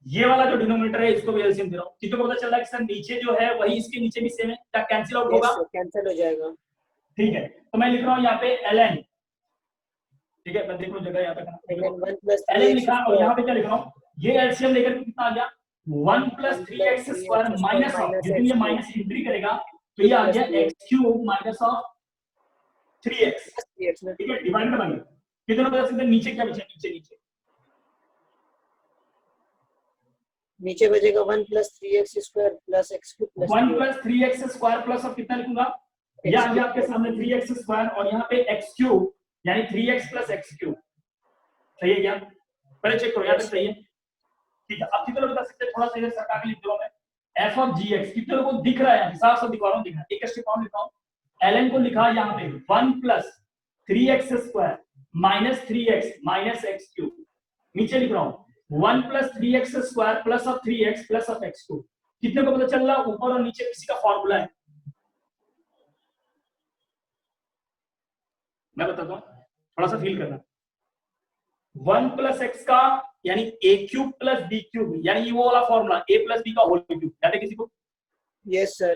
A: ये वाला जो डिनोमिनेटर है इसको भी एलसीएम दे रहा हूं, कितने को पता चल रहा है कि सर नीचे जो है वही इसके नीचे भी सेम है, क्या कैंसिल आउट होगा?
B: कैंसिल हो जाएगा।
A: ठीक है, तो मैं लिख रहा हूं यहाँ पे ln, ठीक है मैं देख लूं जगह यहाँ पे
B: ln 1 +
A: ln
B: 3x
A: लिखा और यहाँ पे क्या लिख रहा हूँ, ये एलसीएम लेकर कितना आ गया 1 + 3x स्क्वायर माइनस ऑफ, यदि ये माइनस एंट्री करेगा तो ये आ गया x³ माइनस ऑफ 3x, ठीक है डिवाइड कर देंगे। कितने लोग बता सकते हैं नीचे क्या बचा, नीचे नीचे
B: नीचे बचेगा 1 + 3x square plus x³ plus
A: 1 + 3x square plus अब कितना लिखूंगा, ये आ गया आपके सामने 3x स्क्वायर और यहाँ पे x³ यानी 3x + x³, सही है क्या? पहले चेक करो यहाँ तक सही है, ठीक है। अब कितने लोग बता सकते हैं, थोड़ा सा इधर सरका के लिख दो मैं, f(g(x) कितने लोगों को दिख रहा है, हिसाब से दिखा रहा हूँ, दिखा एक स्टेप और लिखा हूँ, ln को लिखा यहाँ पे 1 + 3x square minus 3x minus x³, नीचे लिख रहा हूँ 1 + 3x square plus of 3x plus of x², कितने को पता चल रहा है ऊपर और नीचे किसी का फॉर्मूला है, मैं बताता हूँ थोड़ा सा फील करना, 1 + x का यानी a³ + b³ यानी ये वो वाला फॉर्मूला a + b का होल क्यूब, याद है किसी को?
B: Yes sir.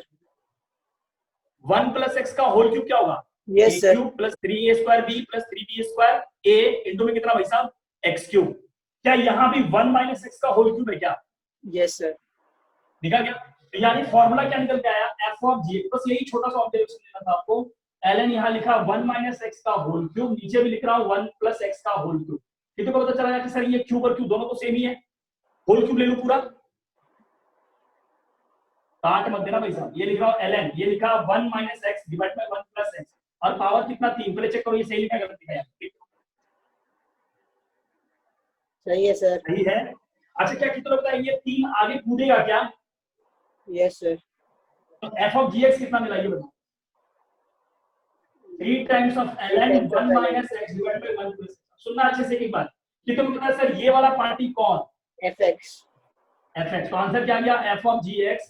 A: 1 + x का होल क्यूब क्या होगा,
B: yes sir.
A: a³ + 3a² b + 3b² a into में कितना भाई साहब x³, क्या यहाँ भी 1 - x का होल क्यूब है क्या?
B: Yes sir.
A: निकल गया, यानी फॉर्मूला क्या निकल के आया f(g)। बस यही छोटा सा ऑब्जर्वेशन देना था आपको, ln यहाँ लिखा 1 - x का होल क्यूब, नीचे भी लिख रहा हूँ 1 + x का होल क्यूब, कितने को पता चला कि सर ये क्यूब और क्यूब दोनों तो सेम ही है, होल क्यूब ले लूं पूरा, काट मत देना भाई साहब, ये लिख रहा हूं ln, ये लिखा 1 - x डिवाइड बाय 1 + x और पावर कितना 3, पहले चेक करो ये सही लिखा गलत लिखा है,
B: सही है सर।
A: सही है। अच्छा क्या कितना लगता है ये 3 आगे कूदेगा क्या?
B: Yes sir.
A: तो f(g(x) कितना मिला ये बताओ, 3 times of ln 1 - x divide by 1 + x। सुनना अच्छे से एक बात, कितने को पता है सर ये वाला पार्टी कौन,
B: fx।
A: fx, तो आंसर क्या आ गया f(g(x)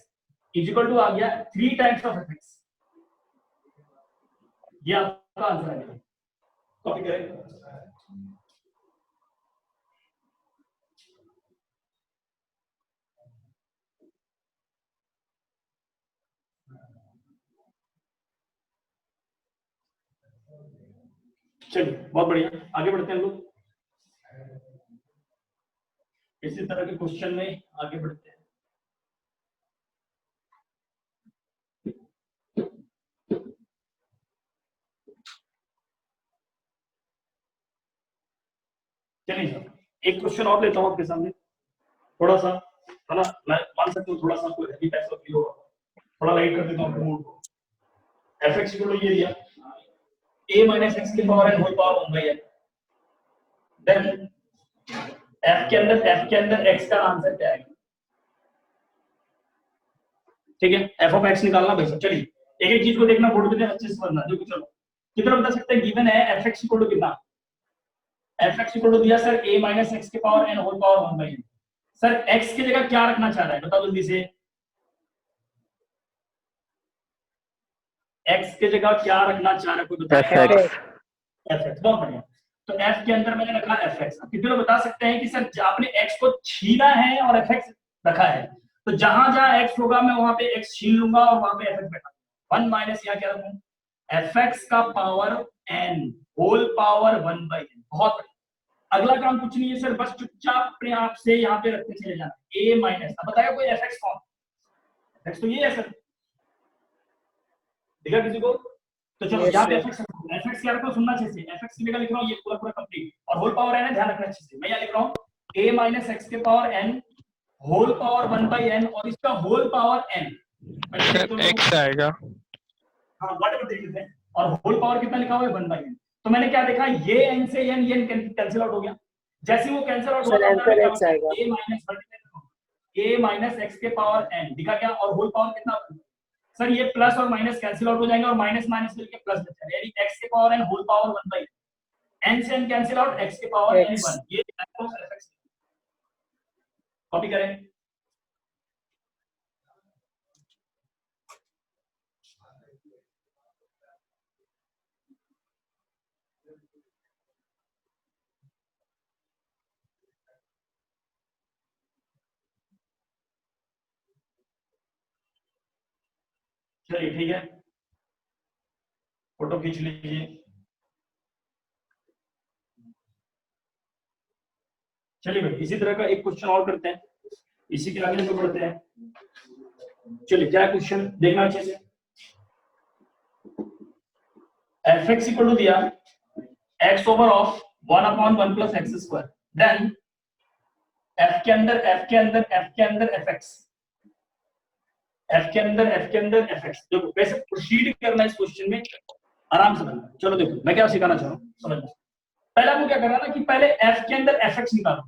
A: = आ गया 3 टाइम्स ऑफ fx, ये आपका आंसर है, कॉपी करें। चलिए बहुत बढ़िया, आगे बढ़ते हैं लोग, इसी तरह के क्वेश्चन में आगे बढ़ते हैं। चलिए एक क्वेश्चन और लेता हूं आपके सामने, थोड़ा सा है ना, मैं मान सकता हूँ थोड़ा सा कोई हैवी पैसा फील होगा, थोड़ा लाइट कर देता हूँ मूड को। fx को ये दिया a - x की power n whole power 1/n, then f के अंदर x का आंसर क्या है, ठीक है f(x) निकालना भाई साहब। चलिए एक एक चीज को देखना, बोर्ड पे अच्छे से समझना, जो चलो कितना बता सकते हैं, गिवन है fx कितना, fx दिया सर a - x की power n whole power 1/n, sir x की जगह क्या रखना चाह रहा है बताओ जल्दी से, x की जगह क्या रखना चाह रहा है कोई बताएगा? fx, बहुत बढ़िया, तो f के अंदर मैंने रखा fx। कितने लोग बता सकते हैं कि सर आपने x को छीना है और fx रखा है, तो जहां जहां x होगा मैं वहां पे x छीन लूंगा और वहां पे fx बैठा, 1 माइनस यहाँ क्या रखूं, fx का power n whole power 1/n, बहुत बढ़िया। अगला काम कुछ नहीं है सर, बस चुपचाप अपने आप से यहाँ पे रखते चले जाना, a माइनस, अब बताएगा कोई fx कौन, fx तो ये है सर, दिखा किसी को? तो चलो यहाँ पे fx क्या रखो, सुनना अच्छे से, fx की जगह लिख रहा हूँ ये पूरा पूरा कंप्लीट, और होल पावर n है, ध्यान रखना अच्छे से, मैं यहाँ लिख रहा हूँ a - x के power n whole power 1/n और इसका होल पावर n,
C: x आएगा,
A: हाँ व्हाटएवर देख लेते हैं, और होल पावर कितना लिखा हुआ है 1/n, तो मैंने क्या देखा ये n से n ये कैंसिल आउट हो गया, जैसे ही वो कैंसिल आउट हुआ तो
B: आंसर x आएगा।
A: a - x के पावर n दिखा क्या, और होल पावर कितना, सर ये प्लस और माइनस कैंसिल आउट हो जाएंगे और माइनस माइनस मिलके प्लस बचेगा, यानी x के power n whole power 1/n, n से n कैंसिल आउट, x के पावर n 1, ये कॉपी करें। चलिए ठीक है, फोटो खींच लीजिए। चलिए भाई इसी तरह का एक क्वेश्चन और करते हैं, इसी के आगे हम बढ़ते हैं। चलिए क्या क्वेश्चन देखना अच्छे से। एफ एक्स इक्वल टू दिया x over of 1/1 plus x square, then f के अंदर एफ एक्स, एफ के अंदर एफ एक्स। देखो कैसे प्रोसीड करना है इस क्वेश्चन में, आराम से बनना। चलो देखो मैं क्या सिखाना चाह रहा हूँ, समझना। पहले आपको क्या करना है ना कि पहले एफ के अंदर एफ एक्स निकालो,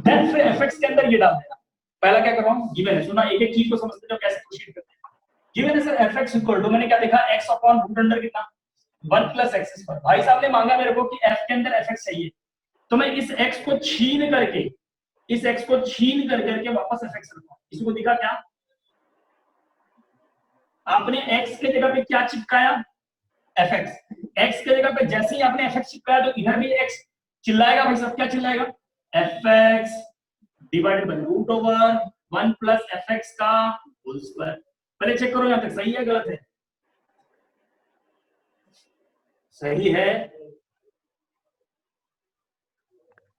A: देन फिर एफ एक्स के अंदर ये डाल देना। पहला क्या कर रहा हूँ, गिवन है, सुना, एक एक चीज को समझते जाओ कैसे प्रोसीड करते हैं। गिवन है sir F x equal to, मैंने क्या देखा, एक्स अपॉन रूट अंडर कितना 1 प्लस एक्स स्क्वायर। भाई साहब ने मांगा मेरे को कि एफ के अंदर एफ एक्स चाहिए, तो मैं इस एक्स को छीन करके, इस एक्स को छीन कर करके वापस एफ एक्स रखा। इसको दिखा क्या, आपने x के जगह पे क्या चिपकाया, fx। x के जगह पे जैसे ही आपने fx चिपकाया तो इधर भी x चिल्लाएगा भाई साहब, क्या चिल्लाएगा, fx divided by root over 1 plus fx का होल स्क्वायर। पहले चेक करो यहां तक सही है गलत है, सही है।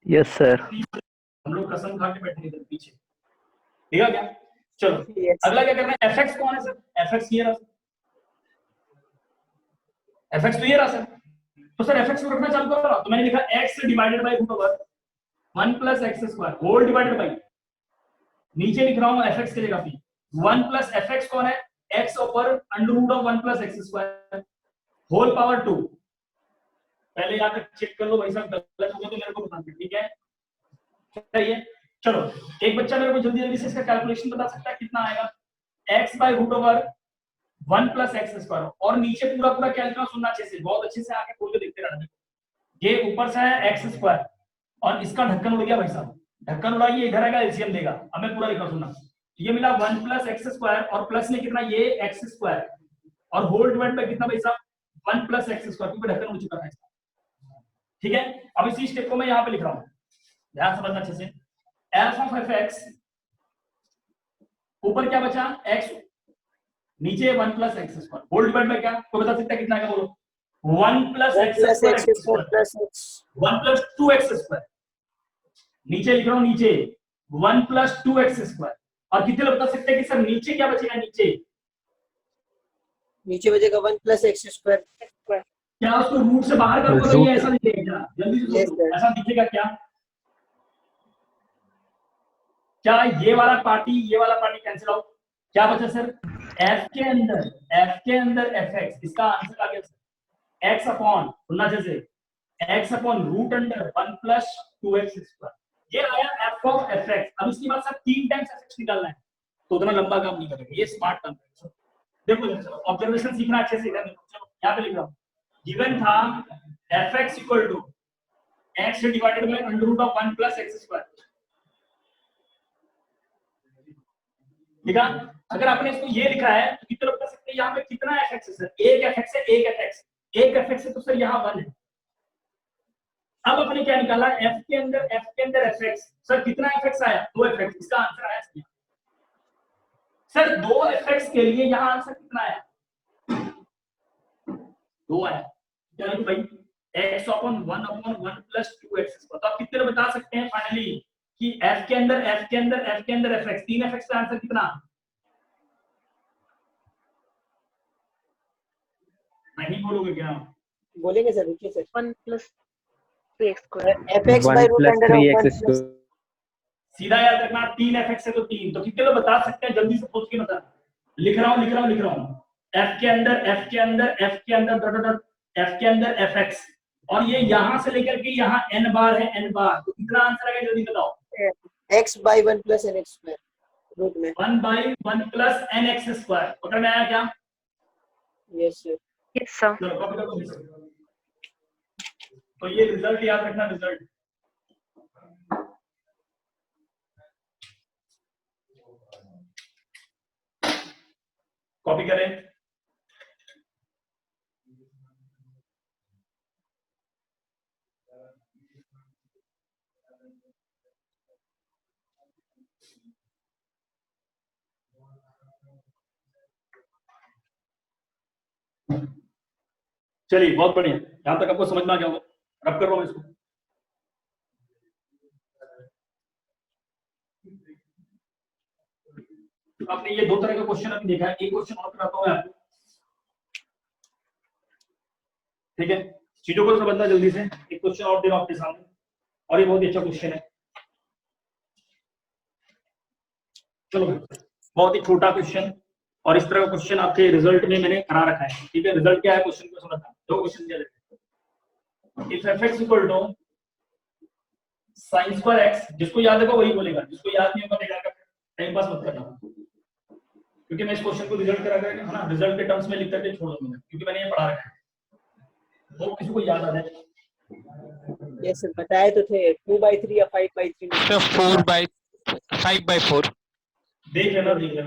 C: Yes sir.
A: हम लोग कसम खा के बैठे इधर पीछे, ठीक है क्या। चलो
B: Yes.
A: अगला क्या करना है, fx कौन है सर, fx ये रहा, fx तो ये रहा सर। तो सर fx को रखना चालू करो, तो मैंने लिखा x divided by root over 1 plus x square whole divided by, नीचे लिख रहा हूं fx की जगह पे 1 प्लस fx कौन है, x ऊपर under root of 1 plus x square whole power 2। पहले यहां तक चेक कर लो भाई साहब, गलत होगा तो मेरे को बता दो, ठीक है। सही है। चलो एक बच्चा मेरे को जल्दी जल्दी से इसका कैलकुलेशन बता सकता है कितना आएगा, x by root over 1 plus x square, और नीचे पूरा पूरा कैलकुलेशन सुनना अच्छे से, बहुत अच्छे से आके खोल के देखते रहना। ये ऊपर से है एक्स स्क्वायर और इसका ढक्कन उड़ गया भाई साहब, ढक्कन उड़ाइए, इधर आएगा एलसीएम देगा। अब मैं पूरा लिखा सुनना, ये मिला 1 प्लस एक्स स्क्वायर और प्लस में कितना, ये एक्स स्क्वायर और होल डिवाइड बाय कितना भाई साहब 1 प्लस एक्स स्क्वायर, क्योंकि ढक्कन उड़ चुका है, ठीक है। अब इसी स्टेप को मैं यहाँ पे लिख रहा हूँ, ध्यान समझना अच्छे से। एफ ऑफ एफ एक्स, ऊपर क्या बचा एक्स, नीचे 1 plus x square whole divide by क्या, तो बता सकता है कितना आएगा, बोलो 1 plus
B: 1
A: x
B: plus
A: square
B: x square plus x.
A: 1 plus 2 x square, नीचे लिख रहा हूं नीचे 1 प्लस 2 एक्स स्क्वायर। और कितने लोग बता सकते हैं कि सर नीचे क्या बचेगा,
B: नीचे बचेगा 1 plus x square.
A: क्या उसको रूट से बाहर करोगे तो ये ऐसा दिखेगा क्या, जल्दी से
B: Yes,
A: सोचो,
B: sir.
A: ऐसा दिखेगा क्या, क्या ये वाला पार्टी कैंसिल आउट, क्या बचा सर, f के अंदर fx, इसका आंसर आ गया सर x अपॉन, सुनना जैसे x upon root under 1 plus 2x square, ये आया f ऑफ fx। अब इसके बाद सर 3 टाइम्स fx निकालना है, तो उतना लंबा काम नहीं करेगा, ये स्मार्ट काम है। देखो ऑब्जर्वेशन सीखना अच्छे से, इधर चलो यहाँ पे लिख रहा हूँ, गिवन था fx equal to x divided by under root of 1 plus x square, ठीक है। अगर आपने इसको ये लिखा है तो कितने लोग कर सकते हैं, यहाँ पे कितना fx है सर, एक fx है, एक fx है, तो सर यहाँ 1 है। अब अपने क्या निकाला, f के अंदर fx, सर कितना fx आया, 2 fx, इसका आंसर आया सर 2 fx के लिए यहाँ आंसर कितना आया, 2 आया, यानी भाई x अपॉन 1 प्लस 2x। तो आप कितने लोग बता सकते हैं फाइनली कि f के अंदर fx, 3 fx का आंसर कितना, नहीं बोलोगे क्या,
B: बोलेंगे सर, रुकिए sir.
D: 1 plus 3x square.
B: fx by
C: 1
B: root
C: plus
B: under of 1
C: 3x
B: plus.
A: सीधा याद रखना, 3 fx है तो 3, तो कितने लोग बता सकते हैं, जल्दी से सोच के बता। लिख रहा हूं f के अंदर डॉट डॉट f के अंदर fx, और ये यहां से लेकर के यहां n बार है, n बार, तो कितना आंसर आएगा जल्दी बताओ,
B: x by 1 plus nx square root में.
A: 1 by 1 plus nx स्क्वायर, पकड़ में आया क्या,
B: Yes sir.
D: Yes, sir.
A: चलो कॉपी करो। तो ये रिजल्ट याद रखना, रिजल्ट कॉपी करें। चलिए बहुत बढ़िया, यहां तक आपको समझ में आ गया होगा। रब कर रहा हूं इसको। आपने ये 2 तरह का क्वेश्चन अभी देखा है, एक क्वेश्चन और कराता हूं आपको, ठीक है? चीजों को समझना जल्दी से। एक क्वेश्चन और दे रहा हूं आपके सामने, और ये बहुत ही अच्छा क्वेश्चन है। चलो बहुत ही छोटा क्वेश्चन, और इस तरह का क्वेश्चन आपके रिजल्ट में मैंने करा रखा है, ठीक है? रिजल्ट क्या है क्वेश्चन को समझना। 2 क्वेश्चन दिया है। If fx equal to sin square x, जिसको याद होगा वही बोलेगा, जिसको याद नहीं होगा बेकार का टाइम पास मत करना, क्योंकि मैं इस क्वेश्चन को रिजल्ट करा कर, है ना, रिजल्ट के टर्म्स में लिख करके छोड़ दूंगा, क्योंकि मैंने ये पढ़ा रखा है। वो किसी को याद आ जाए।
B: यस सर, बताए तो थे 2/3 या 5/3 में।
E: सर 5/4
A: देख लेना, देख लेना।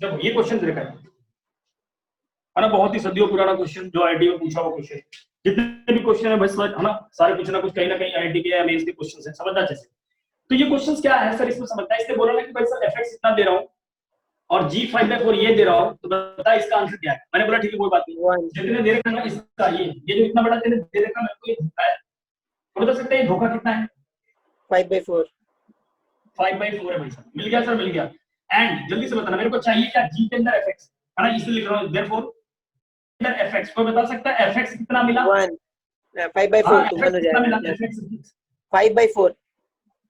A: जब ये क्वेश्चन देखा है ना, बहुत ही सदियों पुराना क्वेश्चन, जो आईआईटी में पूछा हुआ क्वेश्चन। जितने भी क्वेश्चन है बस, है ना, सारे कुछ ना कुछ कहीं ना कहीं आईआईटी के या मेंस के क्वेश्चन है, समझना चाहिए। तो ये क्वेश्चन क्या है सर, इसमें समझना है। इसने बोला ना कि भाई सर fx इतना दे रहा हूं और g 5/4 ये दे रहा हूं, तो बता इसका आंसर क्या है। मैंने बोला ठीक है कोई बात नहीं, जितने दे रखा है इसका ये जो इतना बड़ा तेरे दे रखा मेरे को, ये धोखा है। तो बता सकते हैं धोखा कितना है?
B: 5/4
A: 5/4 है भाई साहब। मिल गया सर, मिल गया। एंड जल्दी से बताना मेरे को चाहिए क्या, g के अंदर fx, है ना, इसलिए लिख रहा हूं देयरफॉर अंदर fx। कोई बता सकता है fx कितना मिला?
B: 1 5/4 तो 1 हो जाएगा। 5/4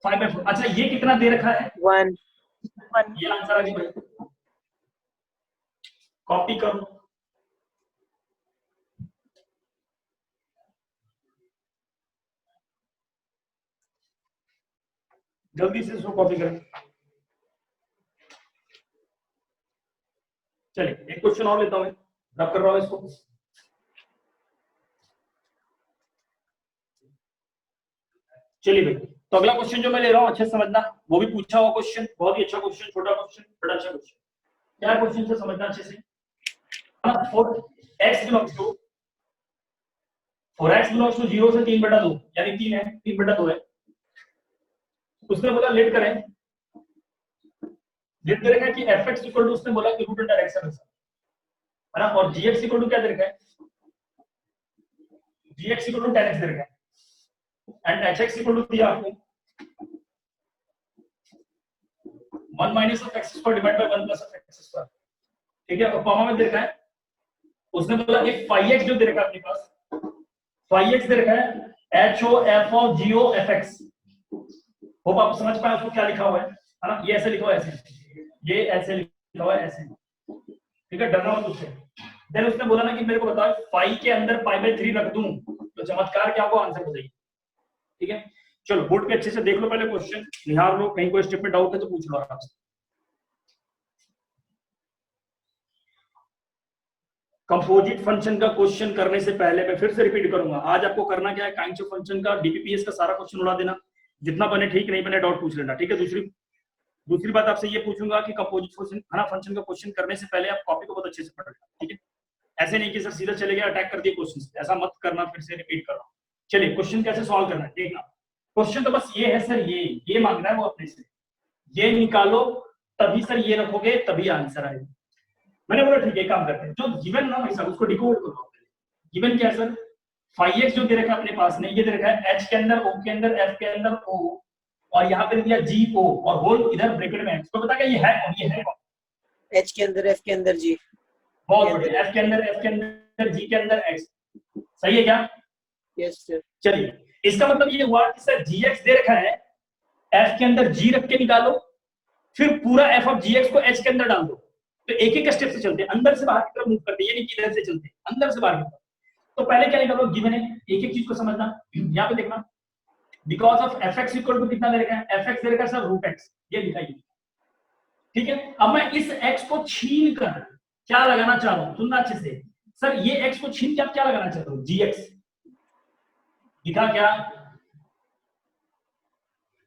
A: 5/4। अच्छा ये कितना दे रखा है?
B: 1
A: ये आंसर आ गया भाई, कॉपी करो। जल्दी से इसको कॉपी करें। चलिए एक क्वेश्चन और लेता हूं, रब कर रहा हूं इसको। चलिए भाई, तो अगला क्वेश्चन जो मैं ले रहा हूं अच्छे से समझना, वो भी पूछा हुआ क्वेश्चन, बहुत ही अच्छा क्वेश्चन, छोटा क्वेश्चन, बड़ा अच्छा क्वेश्चन। क्या क्वेश्चन से समझना अच्छे से। फॉर x बिलोंग्स टू 0 से 3/2, यानी 3 है, 3/2 है। उसने बोला लेट करें, लेट करेगा कि fx इक्वल टू, उसने बोला कि रूट अंडर x है ना, और gx इक्वल टू क्या दे रखा है? gx इक्वल टू 10x दे रखा है, एंड hx इक्वल टू दिया आपको 1 minus of x square divide by 1 plus of x square, ठीक है? और कॉमा में दे रखा है, उसने बोला कि 5x जो दे रखा है अपने पास, 5x दे रखा है ho f of go fx। Hope आप समझ पाए उसको क्या लिखा हुआ है ना, ये ऐसे लिखा हुआ है, ऐसे, ये ऐसे लिखा हुआ है, ऐसे, ठीक है? डरना मत उससे। देन उसने बोला ना कि मेरे को बताओ 5 के अंदर π/3 रख दूं तो चमत्कार क्या होगा, आंसर बताइए, ठीक है? चलो बोर्ड पे अच्छे से देख लो पहले क्वेश्चन, निहार लो, कहीं कोई स्टेप में डाउट है तो पूछ लो आराम से। कंपोजिट फंक्शन का क्वेश्चन करने से पहले मैं फिर से रिपीट करूंगा, आज आपको करना क्या है, काइंड ऑफ फंक्शन का डीपीपीएस का सारा क्वेश्चन उड़ा देना, जितना बने ठीक, नहीं बने डाउट पूछ लेना, ठीक है? दूसरी बात आपसे ये पूछूंगा कि कंपोजिट फंक्शन का क्वेश्चन करने से पहले आप कॉपी को बहुत अच्छे से पढ़ लेना, ठीक है? ऐसे नहीं कि सर सीधा चले गया अटैक कर दिए क्वेश्चन, ऐसा मत करना, फिर से रिपीट कर रहा हूं। चलिए क्वेश्चन कैसे सॉल्व करना है देखना। क्वेश्चन तो बस ये है सर, ये मांग रहा है वो अपने से, ये निकालो तभी सर ये रखोगे तभी आंसर आएगा। मैंने बोला ठीक है काम करते हैं, जो गिवन ना भाई साहब उसको डिकोड करो। गिवन क्या है सर, 5x जो दे रखा है अपने पास ने, ये दे रखा है h के अंदर, o के अंदर, f के अंदर o, और यहाँ पे दिया g o, और होल इधर ब्रैकेट में x। तो बता क्या ये है कौन? ये है कौन?
B: h के अंदर f के अंदर g,
A: बहुत बढ़िया, f के अंदर g के अंदर x, सही है क्या?
B: Yes sir.
A: चलिए इसका मतलब ये हुआ कि सर gx दे रखा है, f के अंदर g रख के निकालो, फिर पूरा f ऑफ gx को h के अंदर डाल दो। तो एक एक स्टेप से चलते हैं, अंदर से बाहर की तरफ मूव करते हैं, ये नहीं कि इधर से चलते हैं, अंदर से बाहर की तरफ। तो पहले क्या निकालो, गिवन है, एक एक चीज को समझना। यहाँ पे देखना, because of fx equal to कितना दे रखा है, fx दे रखा है सर रूट x, ये दिखाइए, ठीक है? अब मैं इस x को छीन कर क्या लगाना चाह रहा हूं, सुनना अच्छे से सर, ये x को छीन के आप क्या लगाना चाहते हो, gx दिखा क्या?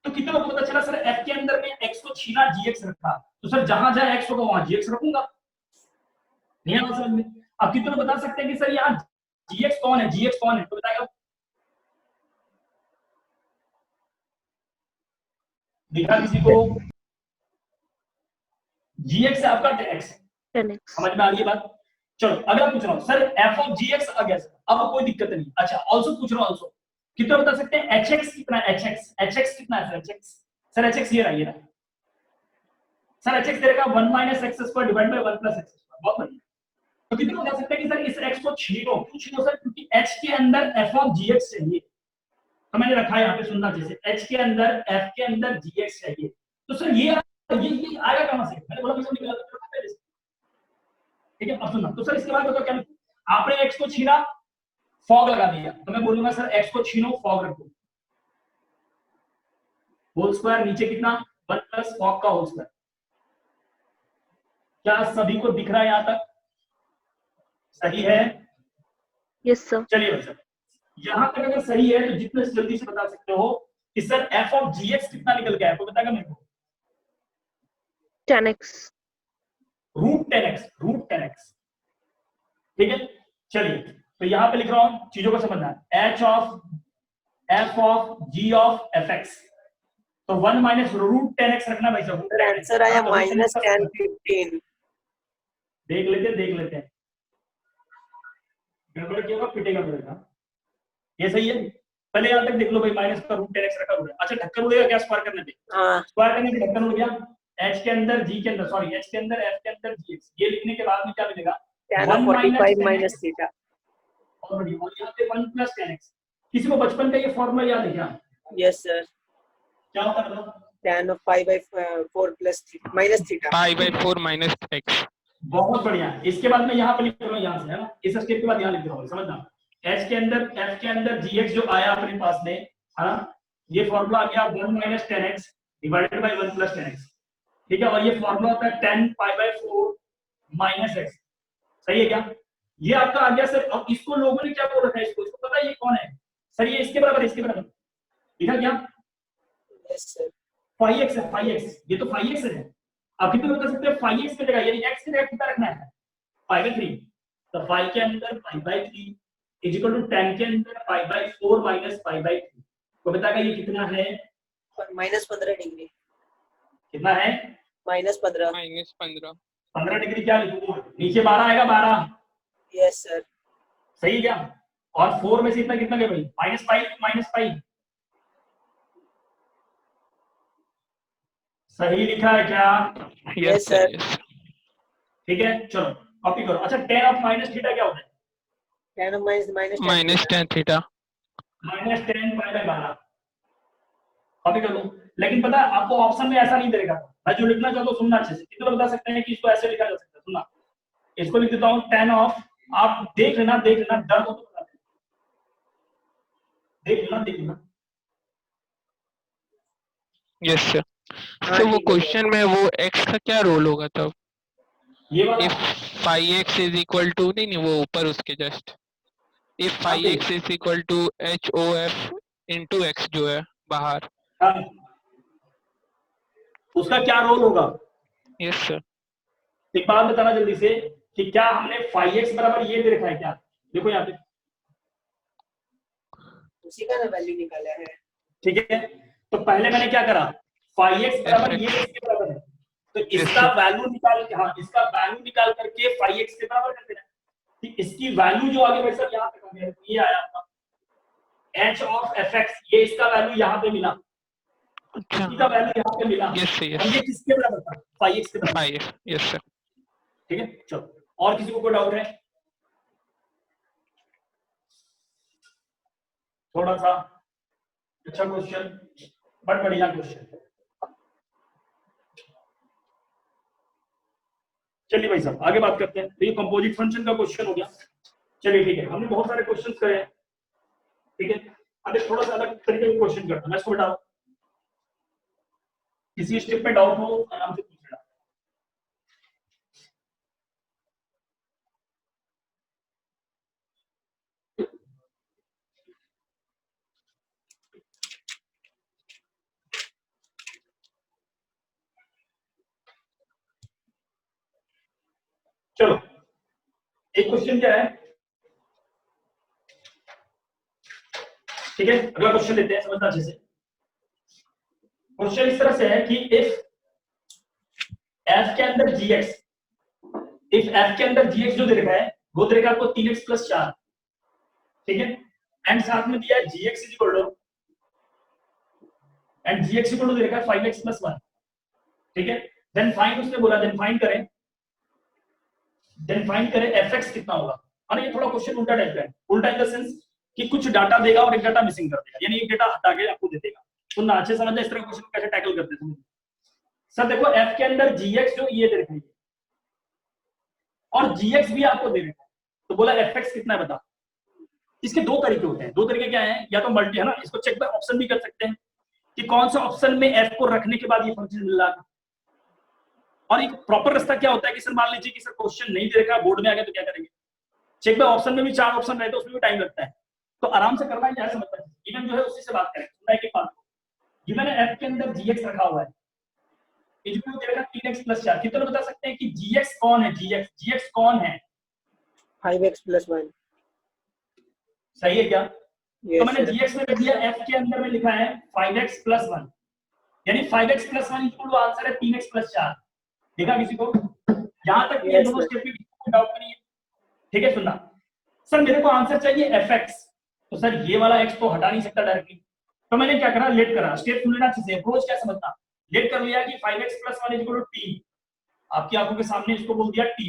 A: तो कितने लोगों को पता चला सर f के अंदर में x को छीना gx रखा, तो सर जहां जहां x होगा वहां gx रखूंगा, नहीं आना समझ में? अब कितने बता सकते हैं कि सर यहाँ gx कौन है, gx कौन है, तो बताएगा? दिखा किसी को? gx है आपका 10x,
D: 10x.
A: समझ में आ रही है बात? चलो अगला पूछ रहा हूँ सर f of gx आ गया सर, अब कोई दिक्कत नहीं। अच्छा ऑल्सो पूछ रहा हूँ, ऑल्सो कितना बता सकते हैं hx कितना है? hx कितना है सर? hx ये रहा, ये रहा सर। hx दे रखा 1 minus x square divide by 1 plus x square, बहुत बढ़िया। तो कितने बता सकते हैं कि सर इस x को छीनो, क्यों छीनो सर? क्योंकि h के अंदर f of gx चाहिए, तो मैंने रखा है यहाँ पे, सुनना जैसे h के अंदर f के अंदर gx चाहिए, तो सर ये आएगा कहां से? मैंने बोला कैसे निकाला था पहले से, ठीक है? अब सुनना, तो सर इसके बाद बताओ क्या लिखूं? आपने x को छीना, फॉग लगा दिया, तो मैं बोलूंगा सर x को छीनो फॉग रखो, होल स्क्वायर नीचे कितना 1 प्लस फॉग का होल स्क्वायर। क्या सभी को दिख रहा है यहां तक? सही है?
D: Yes, sir.
A: चलिए भाई सर, यहां तक अगर सही है तो जितने जल्दी से बता सकते हो कि सर f ऑफ gx कितना निकल गया है, तो बताएगा मेरे को।
D: 10x.
A: रूट 10x, ठीक है? चलिए तो यहां पे लिख रहा हूं, चीजों को समझना है। h of f of g of fx, तो 1 माइनस रूट 10x रखना भाई साहब।
B: आंसर आया -10 15।
A: देख लेते हैं, गड़बड़ किया होगा पिटेगा मेरा। ये सही है, पहले यहां तक देख लो भाई, माइनस का रूट 10x रखा हुआ है। अच्छा ढक्कन उड़ेगा क्या स्क्वायर करने पे?
B: हाँ
A: स्क्वायर करने पे ढक्कन उड़ गया, h के अंदर g के अंदर, सॉरी h के अंदर f के अंदर gx, ये लिखने के बाद में क्या मिलेगा?
B: tan of 45 minus theta.
A: और यहाँ पे 1 प्लस 10x। किसी को बचपन का ये फॉर्मूला याद है क्या?
B: Yes sir.
A: क्या होता है बताओ?
B: Tan of pi by 4 plus theta minus theta.
E: Pi by 4 minus x.
A: बहुत बढ़िया। इसके बाद मैं यहाँ पे लिख रहा हूँ, यहाँ से है ना, इस स्टेप के बाद यहाँ लिख रहा हूँ, समझना। h के अंदर f के अंदर gx जो आया अपने पास में, है ना, ये फॉर्मूला आ गया 1 minus 10x divided by 1 plus 10x, ठीक है? और ये फॉर्मूला होता है 10 पाई बाय 4 माइनस x, सही है क्या? ये आपका आ गया सर। और इसको लोगों ने क्या बोल रखा है? इसको पता है ये कौन है सर? ये इसके बराबर, इसके बराबर लिखा क्या?
B: Yes sir.
A: 5x है, 5x, ये तो 5x है। आप कितने बता सकते हैं 5x की जगह, यानी x की जगह कितना रखना है? 5/3, तो 5 के अंदर 5/3 इज इक्वल टू 10 के अंदर 5/4 माइनस 5/3, तो बताएगा ये कितना है?
B: -15 डिग्री।
A: कितना है?
B: -15।
E: Minus 15.
A: 15 डिग्री क्या लिखूंगा? नीचे 12 आएगा, 12,
B: Yes sir.
A: सही है क्या? और 4 में से इतना कितना गया भाई? -5 सही लिखा है क्या?
E: Yes sir. Yes.
A: ठीक है, चलो कॉपी करो। अच्छा tan ऑफ माइनस थीटा क्या होता है?
B: Tan of minus
E: Minus 10 theta.
A: -10 pi by 12, copy कर लो। लेकिन पता है आपको ऑप्शन में ऐसा नहीं देगा, मैं जो लिखना चाहता हूँ सुनना अच्छे से। कितने बता सकते हैं कि इसको ऐसे लिखा जा सकता है? सुनना, इसको लिख देता हूँ tan ऑफ, आप देख लेना डर हो तो बता देख लेना।
E: Yes sir. तो वो क्वेश्चन में वो x का क्या रोल होगा तब?
A: ये वाला
E: If phi x is equal to, नहीं वो ऊपर उसके just, if phi x is equal to HOF into x जो है बाहर।
A: हाँ, उसका क्या रोल होगा?
E: Yes sir.
A: एक बात बताना जल्दी से कि क्या हमने 5x बराबर ये दे रखा है क्या? देखो यहाँ पे,
B: उसी का ना वैल्यू निकाला है।
A: ठीक है? तो पहले मैंने क्या करा, 5x बराबर ये इसके बराबर है, तो इसका वैल्यू निकाल के, हाँ इसका वैल्यू निकाल करके 5x के बराबर कर देना। ठीक, इसकी वैल्यू जो आगे भाई साहब यहाँ तक आ गया, ये आया आपका h ऑफ fx, ये इसका वैल्यू यहाँ पे मिला,
E: अच्छा।
A: इसका वैल्यू यहाँ पे मिला।
E: Yes sir.
A: और ये
E: Yes.
A: किसके बराबर था? 5x के बराबर।
E: 5x. Yes sir.
A: ठीक है, चलो और किसी को कोई डाउट है? थोड़ा सा अच्छा क्वेश्चन, बट बढ़िया क्वेश्चन। चलिए भाई साहब आगे बात करते हैं। तो ये कंपोजिट फंक्शन का क्वेश्चन हो गया। चलिए ठीक है, हमने बहुत सारे क्वेश्चंस करे हैं, ठीक है? अब एक थोड़ा सा अलग तरीके का क्वेश्चन करता हूं मैं, इसको बताओ, किसी स्टेप में डाउट हो आराम से पूछना। चलो एक क्वेश्चन क्या है, ठीक है? अगला क्वेश्चन लेते हैं, समझना अच्छे से। क्वेश्चन इस तरह से है कि इफ f के अंदर gx, इफ f के अंदर gx जो दे रखा है वो दे रखा है आपको 3x + 4, ठीक है, एंड साथ में दिया है gx equal to and gx equal to दे रखा है 5x + 1, ठीक है। देन फाइंड, उसने बोला देन फाइंड करें fx कितना होगा। अरे ये थोड़ा क्वेश्चन उल्टा टाइप का है, उल्टा इन द सेंस कि कुछ डाटा देगा और एक डाटा मिसिंग कर देगा, यानी एक डाटा हटा के आपको दे देगा। तो ना अच्छे समझना इस तरह क्वेश्चन कैसे टैकल करते हैं। सर देखो f के अंदर gx जो ये दे रखा है और gx भी आपको दे रखा है, तो बोला fx कितना है बता। इसके दो तरीके होते हैं, दो तरीके क्या है, या तो मल्टी है ना, इसको चेक बाय ऑप्शन भी कर सकते हैं कि कौन सा ऑप्शन में f को रखने के बाद ये फंक्शन मिल रहा है। और एक प्रॉपर रास्ता क्या होता है कि सर मान लीजिए कि सर क्वेश्चन नहीं दे रखा, बोर्ड में आ गया तो क्या करेंगे, चेक बाय ऑप्शन में भी 4 ऑप्शन रहते हैं, उसमें भी टाइम लगता है, तो आराम से करना है, क्या समझता है। इवन जो है उसी से बात करें, सुना है कि बात गिवन है f के अंदर gx रखा हुआ है, इक्वल दे रखा 3x + 4, कितने बता सकते हैं कि gx कौन है, gx कौन है,
B: 5x + 1।
A: सही है क्या। तो मैंने
B: sir.
A: gx में रख दिया, f के अंदर में लिखा है 5x + 1, यानी 5x + 1 इक्वल टू आंसर है 3x + 4। देखा किसी को, यहां तक ये दोनों स्टेप में कोई डाउट नहीं है, ठीक है। सुनना सर मेरे को आंसर चाहिए fx, तो सर ये वाला x तो हटा नहीं सकता डायरेक्टली, तो मैंने क्या करा, लेट करा, स्टेप सुन लेना अच्छे से, अप्रोच क्या समझना, लेट कर लिया कि 5x + 1 इक्वल टू t, आपकी आंखों के सामने इसको बोल दिया t,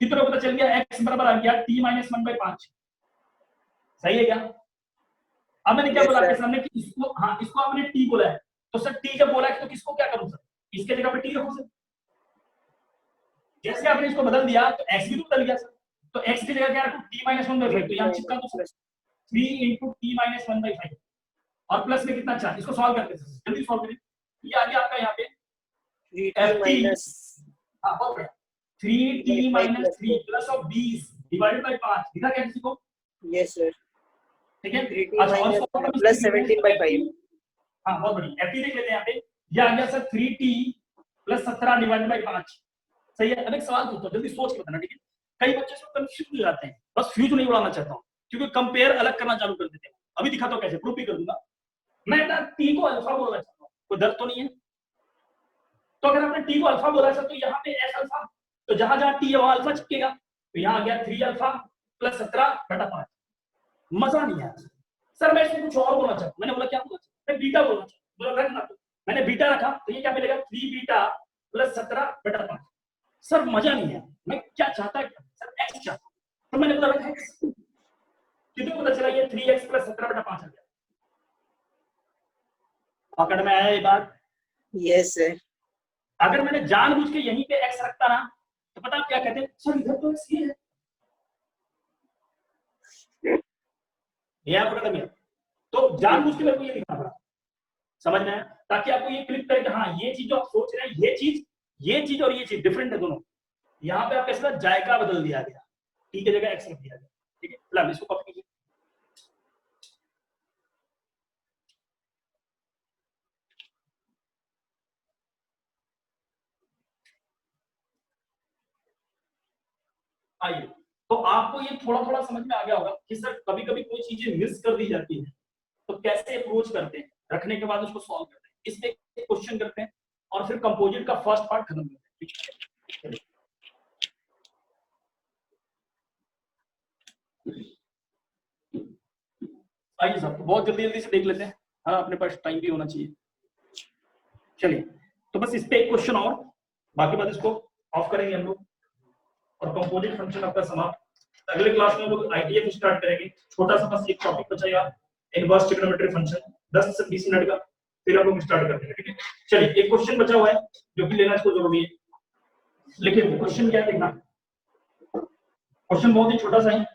A: कितना पता चल गया, x बराबर आ गया t - 1/5, सही है क्या। अब मैंने क्या बोला आपके सामने कि इसको, हाँ इसको आपने t बोला है, तो सर t जब बोला है तो किसको क्या करूं सर, इसके जगह पे t रखो सर। जैसे आपने इसको बदल दिया तो x भी तो बदल गया सर, तो x की जगह क्या रखो, t - 1/5, तो यहां चिपका दो सर 3 × t - 1/5 और प्लस में कितना, 4। इसको सॉल्व करते हैं, जल्दी सॉल्व करें। ये आ गया आपका यहाँ पे
B: 3t -
A: हाँ बहुत बढ़िया, 3t - 3 plus of 20 divided by 5, दिखा क्या किसी को,
B: yes sir,
A: ठीक है।
B: 3t
A: अच्छा और
B: plus 17/5,
A: हाँ बहुत बढ़िया, ft देख लेते हैं यहाँ पे, ये आ गया सर 3t + 17 डिवाइडेड बाय 5, सही है। अब एक सवाल पूछता हूँ, जल्दी सोच के बताना, ठीक है। कई बच्चे इसमें कंफ्यूज हो जाते हैं, बस फ्यूज नहीं उड़ाना चाहता हूँ, क्योंकि कंपेयर अलग करना चालू कर देते हैं। अभी दिखाता हूँ कैसे, प्रूफ भी कर दूंगा। मैं ना t को अल्फा बोलना चाहता हूँ, कोई दर्द तो नहीं है, तो अगर आपने t को अल्फा बोला सर, तो यहाँ पे s अल्फा, तो जहां जहां t है वहां अल्फा चिपकेगा, तो यहाँ आ गया 3 अल्फा + 17/5, मजा नहीं आया सर, मैं इसको कुछ और बोलना चाहता हूँ। मैंने बोला क्या बोलना चाहता, मैं बीटा बोलना चाहता हूँ, बोला रखना, तो मैंने बीटा रखा, तो ये क्या मिलेगा, 3 बीटा + 17/5। सर मजा नहीं है, मैं क्या चाहता है सर, x चाहता, तो मैंने बोला रखा x, कितने को पता चला, ये 3x + 17/5 आ गया। पकड़ में आया ये बात,
B: yes sir,
A: अगर मैंने जानबूझ के यहीं पे x रखता ना, तो पता आप क्या कहते हैं, सर इधर तो x ये है, यहाँ पकड़ में, तो जानबूझ के मेरे को ये लिखना पड़ा, समझ में आया, ताकि आपको ये क्लिक करे कि हाँ ये चीज जो आप सोच रहे हैं, ये चीज और ये चीज डिफरेंट है दोनों। यहाँ पे आप कैसे जायका बदल दिया गया, t की जगह x रख दिया गया, ठीक है। फिलहाल इसको कॉपी कीजिए, आइए। तो आपको ये थोड़ा थोड़ा समझ में आ गया होगा कि सर कभी कभी कोई चीजें मिस कर दी जाती है, तो कैसे अप्रोच करते हैं, रखने के बाद उसको सॉल्व करते हैं, इस पे क्वेश्चन करते हैं और फिर कंपोजिट का फर्स्ट पार्ट खत्म करते हैं। आइए साहब, बहुत जल्दी जल्दी से देख लेते हैं, हाँ अपने पास टाइम भी होना चाहिए। चलिए, तो बस इस पे एक क्वेश्चन और, बाकी बात इसको ऑफ करेंगे हम लोग, और कंपोजिट फंक्शन आपका समाप्त। अगले क्लास में हम लोग आईटीएफ स्टार्ट करेंगे, छोटा सा बस एक टॉपिक बचेगा, इनवर्स ट्रिग्नोमेट्री फंक्शन, 10 से 20 मिनट का, फिर हम लोग स्टार्ट कर देंगे, ठीक है। चलिए, एक क्वेश्चन बचा हुआ है जो कि लेना इसको जरूरी है, लेकिन क्वेश्चन क्या देखना, क्वेश्चन बहुत ही छोटा सा है,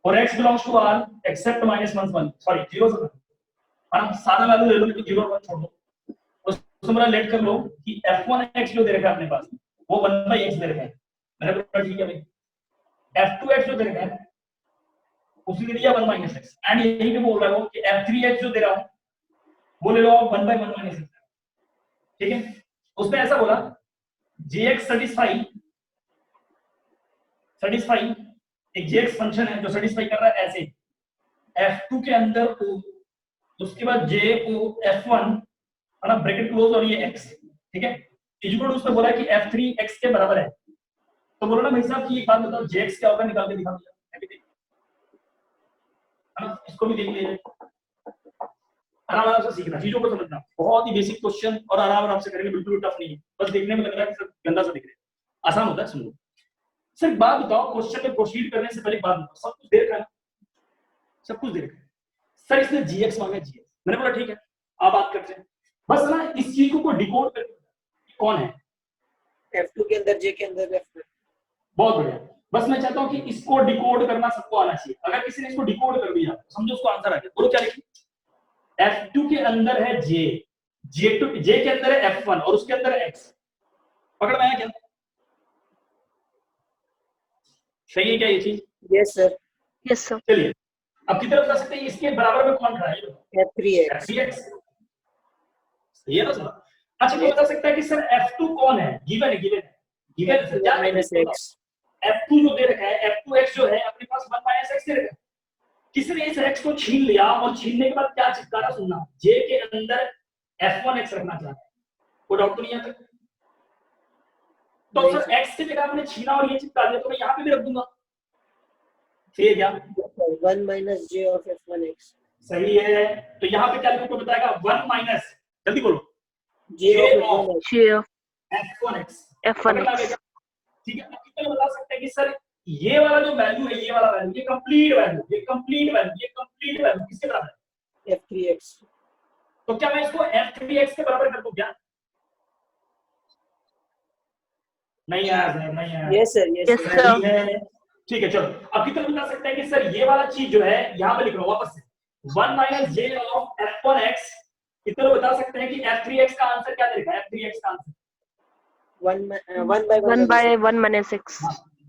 A: और x belongs to R except -1 sorry 0 से आप सादा वैल्यू ले लो, लेकिन 0 और 1 छोड़ दो, उसको मेरा लेट कर लो कि f1x जो दे रखा है अपने पास, वो 1/x दे रखा है, मैंने बोला ठीक है भाई, f2x जो दे रखा है उसी ने दिया 1 - x, एंड यही पे बोल रहा हूं कि f3x जो दे रहा हूं वो ले लो आप 1/1 - x, ठीक है। उसमें ऐसा बोला jx satisfy एक jx फंक्शन है जो सेटिस्फाई कर रहा है ऐसे, f2 के अंदर o, उसके बाद j o f1 है ना, ब्रैकेट क्लोज और ये x, ठीक है। इक्वल टू उसने बोला कि f3x के बराबर है, तो बोलो ना भाई साहब कि एक बात बताओ jx क्या होगा, निकाल के दिखा दो, है ना, इसको भी देख लीजिए, आराम आराम से सीखना, चीजों को समझना, बहुत ही बेसिक क्वेश्चन और आराम आराम से करेंगे, बिल्कुल टफ नहीं है, बस देखने में लग रहा है कि गंदा सा दिख रहा है, आसान होता है। सुनो सर, एक बात बताओ, क्वेश्चन में प्रोसीड करने से पहले एक बात बताओ, सब कुछ दे रखा है, सब कुछ दे रखा है सर, इसने जीएक्स मांगा, जीएक्स, मैंने बोला ठीक है आप बात करते हैं, बस ना इस चीज को डिकोड करके कौन है,
B: F2 के अंदर J के अंदर F1।
A: बहुत बढ़िया, बस मैं चाहता हूं कि इसको डिकोड करना सबको आना चाहिए, अगर किसी ने इसको डिकोड कर दिया समझो उसको आंसर आ गया, बोलो क्या लिखी, F2 के अंदर है J, J के अंदर है F1 और उसके अंदर है X, पकड़ में आया क्या, सही है क्या ये चीज?
B: Yes sir।
D: Yes, sir.
A: चलिए अब की तरफ जा सकते हैं, इसके बराबर में कौन खड़ा है,
B: F3x।
A: F3x, सही है ना सर? अच्छा कोई बता सकता है कि सर F2 कौन है, गिवन है, गिवन है, गिवन है सर, क्या
B: माइनस x।
A: F2 जो दे रखा है, F2x जो है अपने पास 1 माइनस x दे रखा है, किसी ने इस x को छीन लिया और छीनने के बाद क्या चिपका रहा, सुनना, J के अंदर F1x रखना चाहता है, कोई डाउट तो नहीं आता, तो सर x की जगह आपने छीना और ये चिपका दिया, तो मैं यहाँ पे भी रख दूंगा, सही है क्या?
B: 1 माइनस J ऑफ F1x।
A: सही है, तो यहाँ पे क्या लिखो बताएगा, 1 माइनस, जल्दी बोलो,
B: J of F1x।
D: J of
A: F1x,
D: F1x.
A: ठीक है, अब कितना बता सकते हैं कि सर ये वाला जो वैल्यू है, ये वाला वैल्यू, ये कंप्लीट वैल्यू, ये कंप्लीट वैल्यू, ये कंप्लीट वैल्यू किसके बराबर है,
B: F3x।
A: तो क्या मैं इसको F3x के बराबर कर दूं क्या? नहीं यार सर, नहीं यार,
B: Yes sir। Yes
D: Yes,
B: sir।
D: sir.
A: नहीं है, ठीक है चलो, अब कितना बता सकते हैं कि सर ये वाला चीज जो है यहाँ पे लिख रहा हूँ वापस से, 1 माइनस J ऑफ F1x, कितना बता सकते हैं कि F3x का आंसर क्या लिखा है, F3x का answer
B: 1 by
D: 1 by 1 minus x.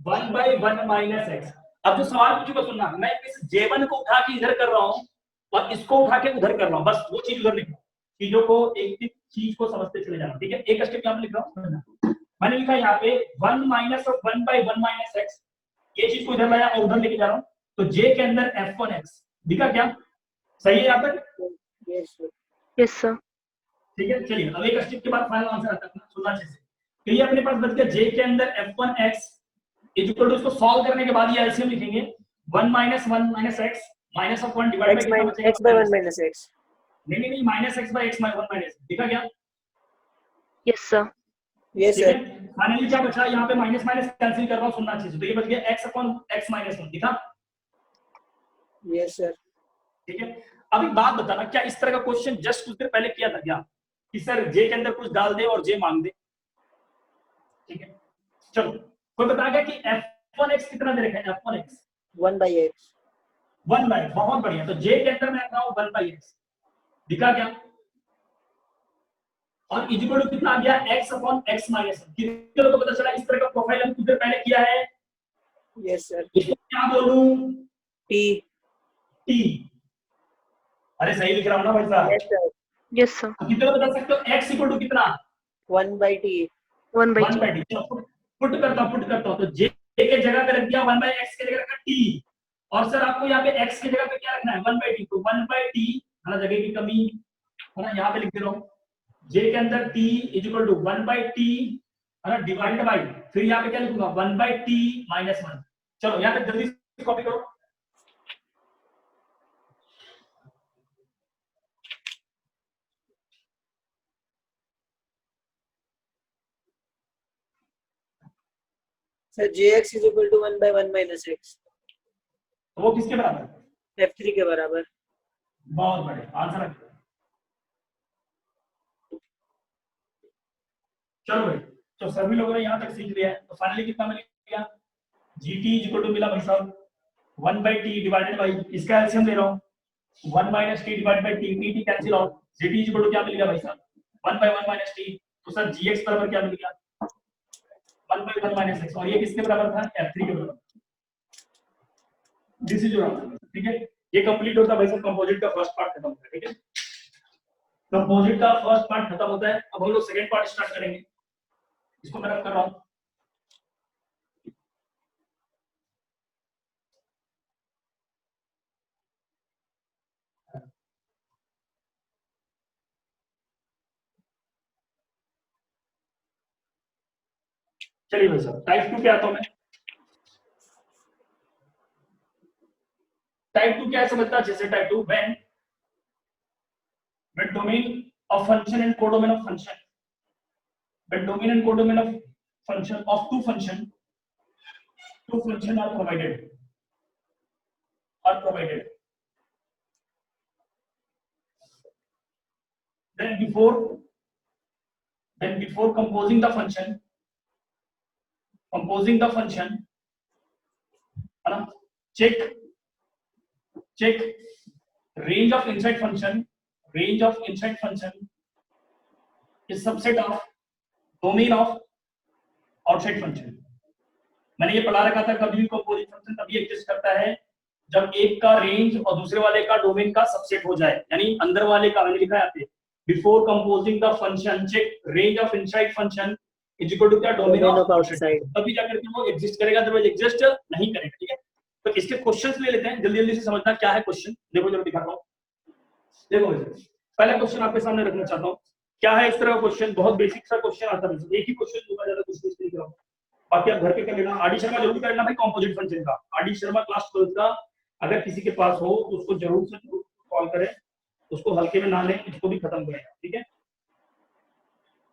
A: 1 by 1 minus x. अब जो सवाल पूछूंगा सुनना, मैं इस J1 को उठा के इधर कर रहा हूँ और इसको उठा के उधर कर रहा हूँ, बस वो चीज उधर लिख रहा हूँ, चीजों को एक एक चीज को समझते चले जाना, ठीक है, एक स्टेप यहाँ पे लिख रहा हूँ, मैंने लिखा यहाँ पे 1 minus of 1 by 1 minus x, ये चीज को इधर लाया और उधर लेके जा रहा हूँ, तो J के अंदर F1x दिखा क्या, सही है यहाँ पे?
B: Yes sir।
D: Yes, sir.
A: ठीक है, चलिए अब एक स्टेप के बाद फाइनल आंसर आता है, सुनना अच्छे से, तो ये अपने पास बच गया J के अंदर F1x इक्वल टू, इसको सॉल्व करने के बाद ये एलसीएम लिखेंगे 1 minus 1 minus x minus of 1 divide by कितना बचेगा,
B: x by 1 minus x।
A: नहीं minus x by x minus 1 minus, दिखा क्या?
D: Yes, sir.
B: Yes
A: ठीक
B: sir।
A: है, फाइनली क्या बचा, यहाँ पे माइनस माइनस कैंसिल कर रहा हूँ, सुनना अच्छे से, तो ये बच गया x अपॉन x माइनस 1, दिखा?
B: Yes sir।
A: ठीक है, अब एक बात बताना, क्या इस तरह का क्वेश्चन जस्ट कुछ देर पहले किया था क्या, कि सर J के अंदर कुछ डाल दे और J मांग दे, ठीक है, चलो कोई बताएगा कि F1x कितना दे रखा है, F1x
B: 1 by x।
A: 1 बाय, बहुत बढ़िया, तो J के अंदर मैं रख रहा हूँ 1 बाय x, दिखा क्या, और इक्वल टू कितना आ गया, x अपॉन x माइनस 1, कितने लोगों को पता चला इस तरह का प्रोफाइल हम कुछ देर पहले किया है,
B: Yes sir।
A: इसको क्या बोलूं,
B: T।
A: t, अरे सही लिख रहा हूं ना भाई साहब,
B: Yes sir।
D: Yes, sir.
A: तो कितने लोग बता सकते हो x इक्वल टू कितना,
B: 1 by t।
D: 1 by
A: 1
D: t.
A: Bye t, चलो पुट करता हूं, तो j के जगह पे रख दिया 1 बाय x के जगह रखा t, और सर आपको यहाँ पे x की जगह पे क्या रखना है, 1 बाय t, तो 1 बाय t, है ना, जगह की कमी है ना, यहाँ पे लिख दे रहा हूँ, j के अंदर t equal to 1 by t, है ना, डिवाइड बाय, फिर यहाँ पे क्या लिखूंगा 1 बाय t माइनस 1, चलो यहाँ पे जल्दी से कॉपी करो,
B: Sir Jx is equal to 1 by 1 minus x।
A: तो वो किसके बराबर है,
B: F3 के बराबर।
A: बहुत बड़े आंसर आ गया। चलो भाई, तो सभी लोगों ने यहाँ तक सीख लिया है, तो फाइनली कितना मिलेगा, gt इक्वल टू मिला भाई साहब 1 बाय t डिवाइडेड बाय, इसका एलसीएम ले रहा हूँ 1 minus t divide by t, t cancel out, gt equal to क्या मिल गया भाई साहब 1 बाय 1 माइनस t, तो सर gx बराबर क्या मिल गया 1 बाय 1 माइनस x, और ये किसके बराबर था, f3 के बराबर, दिस इज योर आंसर, ठीक है, ये कंप्लीट होता है भाई साहब, कंपोजिट का फर्स्ट पार्ट खत्म होता है, ठीक है, कंपोजिट का फर्स्ट पार्ट खत्म होता है, अब हम लोग सेकंड पार्ट स्टार्ट करेंगे, इसको मैं रख कर रहा हूँ, चलिए भाई साहब टाइप 2 पे आता हूं मैं। टाइप 2 क्या है समझता है? जैसे type 2 when domain of function and codomain of function, when domain and codomain of function of two function are provided, then before composing the function है ना, check range of inside function is subset of domain of outside function। मैंने ये पढ़ा रखा था, कभी भी कंपोजिट फंक्शन तभी एग्जिस्ट करता है जब एक का रेंज और दूसरे वाले का डोमेन का सबसेट हो जाए, यानी अंदर वाले का, मैंने लिखा है यहाँ पे before composing the function check range of inside function is equal to क्या डोमेन ऑफ आउटसाइड, तभी जाकर के वो एग्जिस्ट करेगा, अदरवाइज एग्जिस्ट नहीं करेगा। ठीक है, तो इसके क्वेश्चंस ले लेते हैं, जल्दी जल्दी से समझना क्या है क्वेश्चन। देखो जरा दिखाता हूँ। देखो पहला क्वेश्चन आपके सामने रखना चाहता हूँ, क्या है इस तरह का क्वेश्चन, बहुत बेसिक सा क्वेश्चन आता है, एक ही क्वेश्चन दूंगा, ज्यादा कुछ नहीं करूंगा, बाकी आप घर पे कर लेना। आरडी शर्मा जरूर करना भाई, कंपोजिट फंक्शन का आरडी शर्मा क्लास 12 का अगर किसी के पास हो तो उसको जरूर से जरूर कॉल करें, उसको हल्के में ना लें, इसको भी खत्म करें। ठीक है,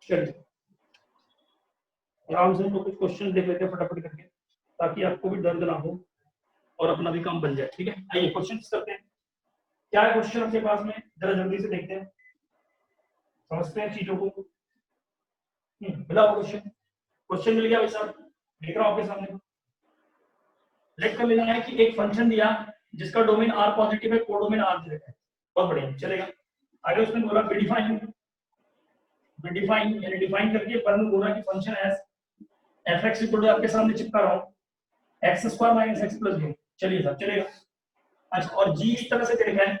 A: चलिए आराम से हम लोग कुछ क्वेश्चन देख लेते हैं फटाफट करके, ताकि आपको भी दर्द ना हो और अपना भी काम बन जाए। ठीक है, आइए क्वेश्चन करते हैं। क्या है क्वेश्चन आपके पास में, जरा जल्दी से देखते हैं, समझते हैं चीजों को। मिला क्वेश्चन मिल गया भाई साहब, देख रहा हूं आपके सामने। लेट कर लेना है कि एक फंक्शन दिया जिसका डोमेन आर पॉजिटिव है, कोडोमेन आर दे रखा है, बहुत बढ़िया चलेगा। आगे उसने बोला डिफाइन यानी डिफाइन करके पर में बोला कि function as fx equal to आपके सामने चिपका रहा हूं x square minus x plus b। चलिए साहब चलेगा। अच्छा, और g इस तरह से दे रखा है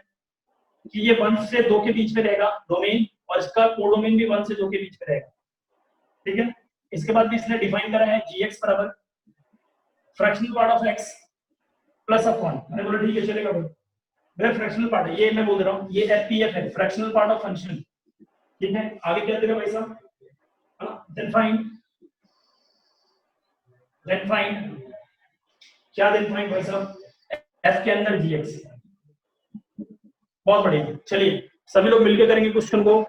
A: कि ये 1 से 2 के बीच में रहेगा डोमेन, और इसका कोडोमेन भी 1 से 2 के बीच में रहेगा। ठीक है, इसके बाद भी इसने डिफाइन करा है gx बराबर fractional part of x plus of 1। मैंने बोला ठीक है चलेगा भाई, मेरा फ्रैक्शनल पार्ट है, ये मैं बोल रहा हूँ, ये fpf है, फ्रैक्शनल पार्ट ऑफ फंक्शन। ठीक है, आगे क्या देगा भाई साहब, देन फाइंड क्या, देन फाइंड भाई साहब f के अंदर gx। बहुत बढ़िया, चलिए सभी लोग मिलकर करेंगे क्वेश्चन को।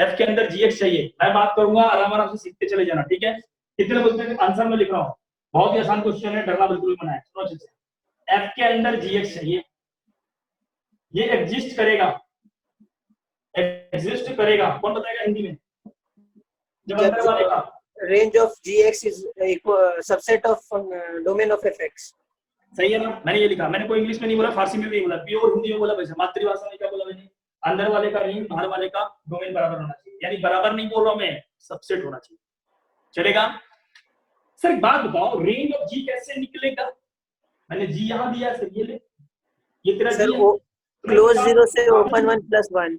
A: f के अंदर gx चाहिए, मैं बात करूंगा, आराम आराम से सीखते चले जाना। ठीक है, कितने बोलते हैं आंसर में लिख रहा हूँ, बहुत ही आसान क्वेश्चन है, डरना बिल्कुल मना है। सुनो अच्छे से, f के अंदर gx चाहिए, ये एग्जिस्ट करेगा, कौन बताएगा हिंदी में, जब अंदर वाले का
B: range of gx is subset of domain of fx।
A: सही है ना, मैंने ये लिखा, मैंने कोई इंग्लिश में नहीं बोला, फारसी में भी नहीं बोला, प्योर हिंदी में बोला, वैसे मातृभाषा में क्या बोला मैंने, अंदर वाले का रेंज बाहर वाले का डोमेन बराबर होना चाहिए, यानी बराबर नहीं बोल रहा हूं मैं, सबसेट होना चाहिए। चलेगा सर, एक बात बताओ, रेंज ऑफ जी कैसे निकलेगा, मैंने जी यहां दिया सर, ये ले, ये तेरा
B: सर
A: जी है,
B: क्लोज 0 से ओपन 1 प्लस 1।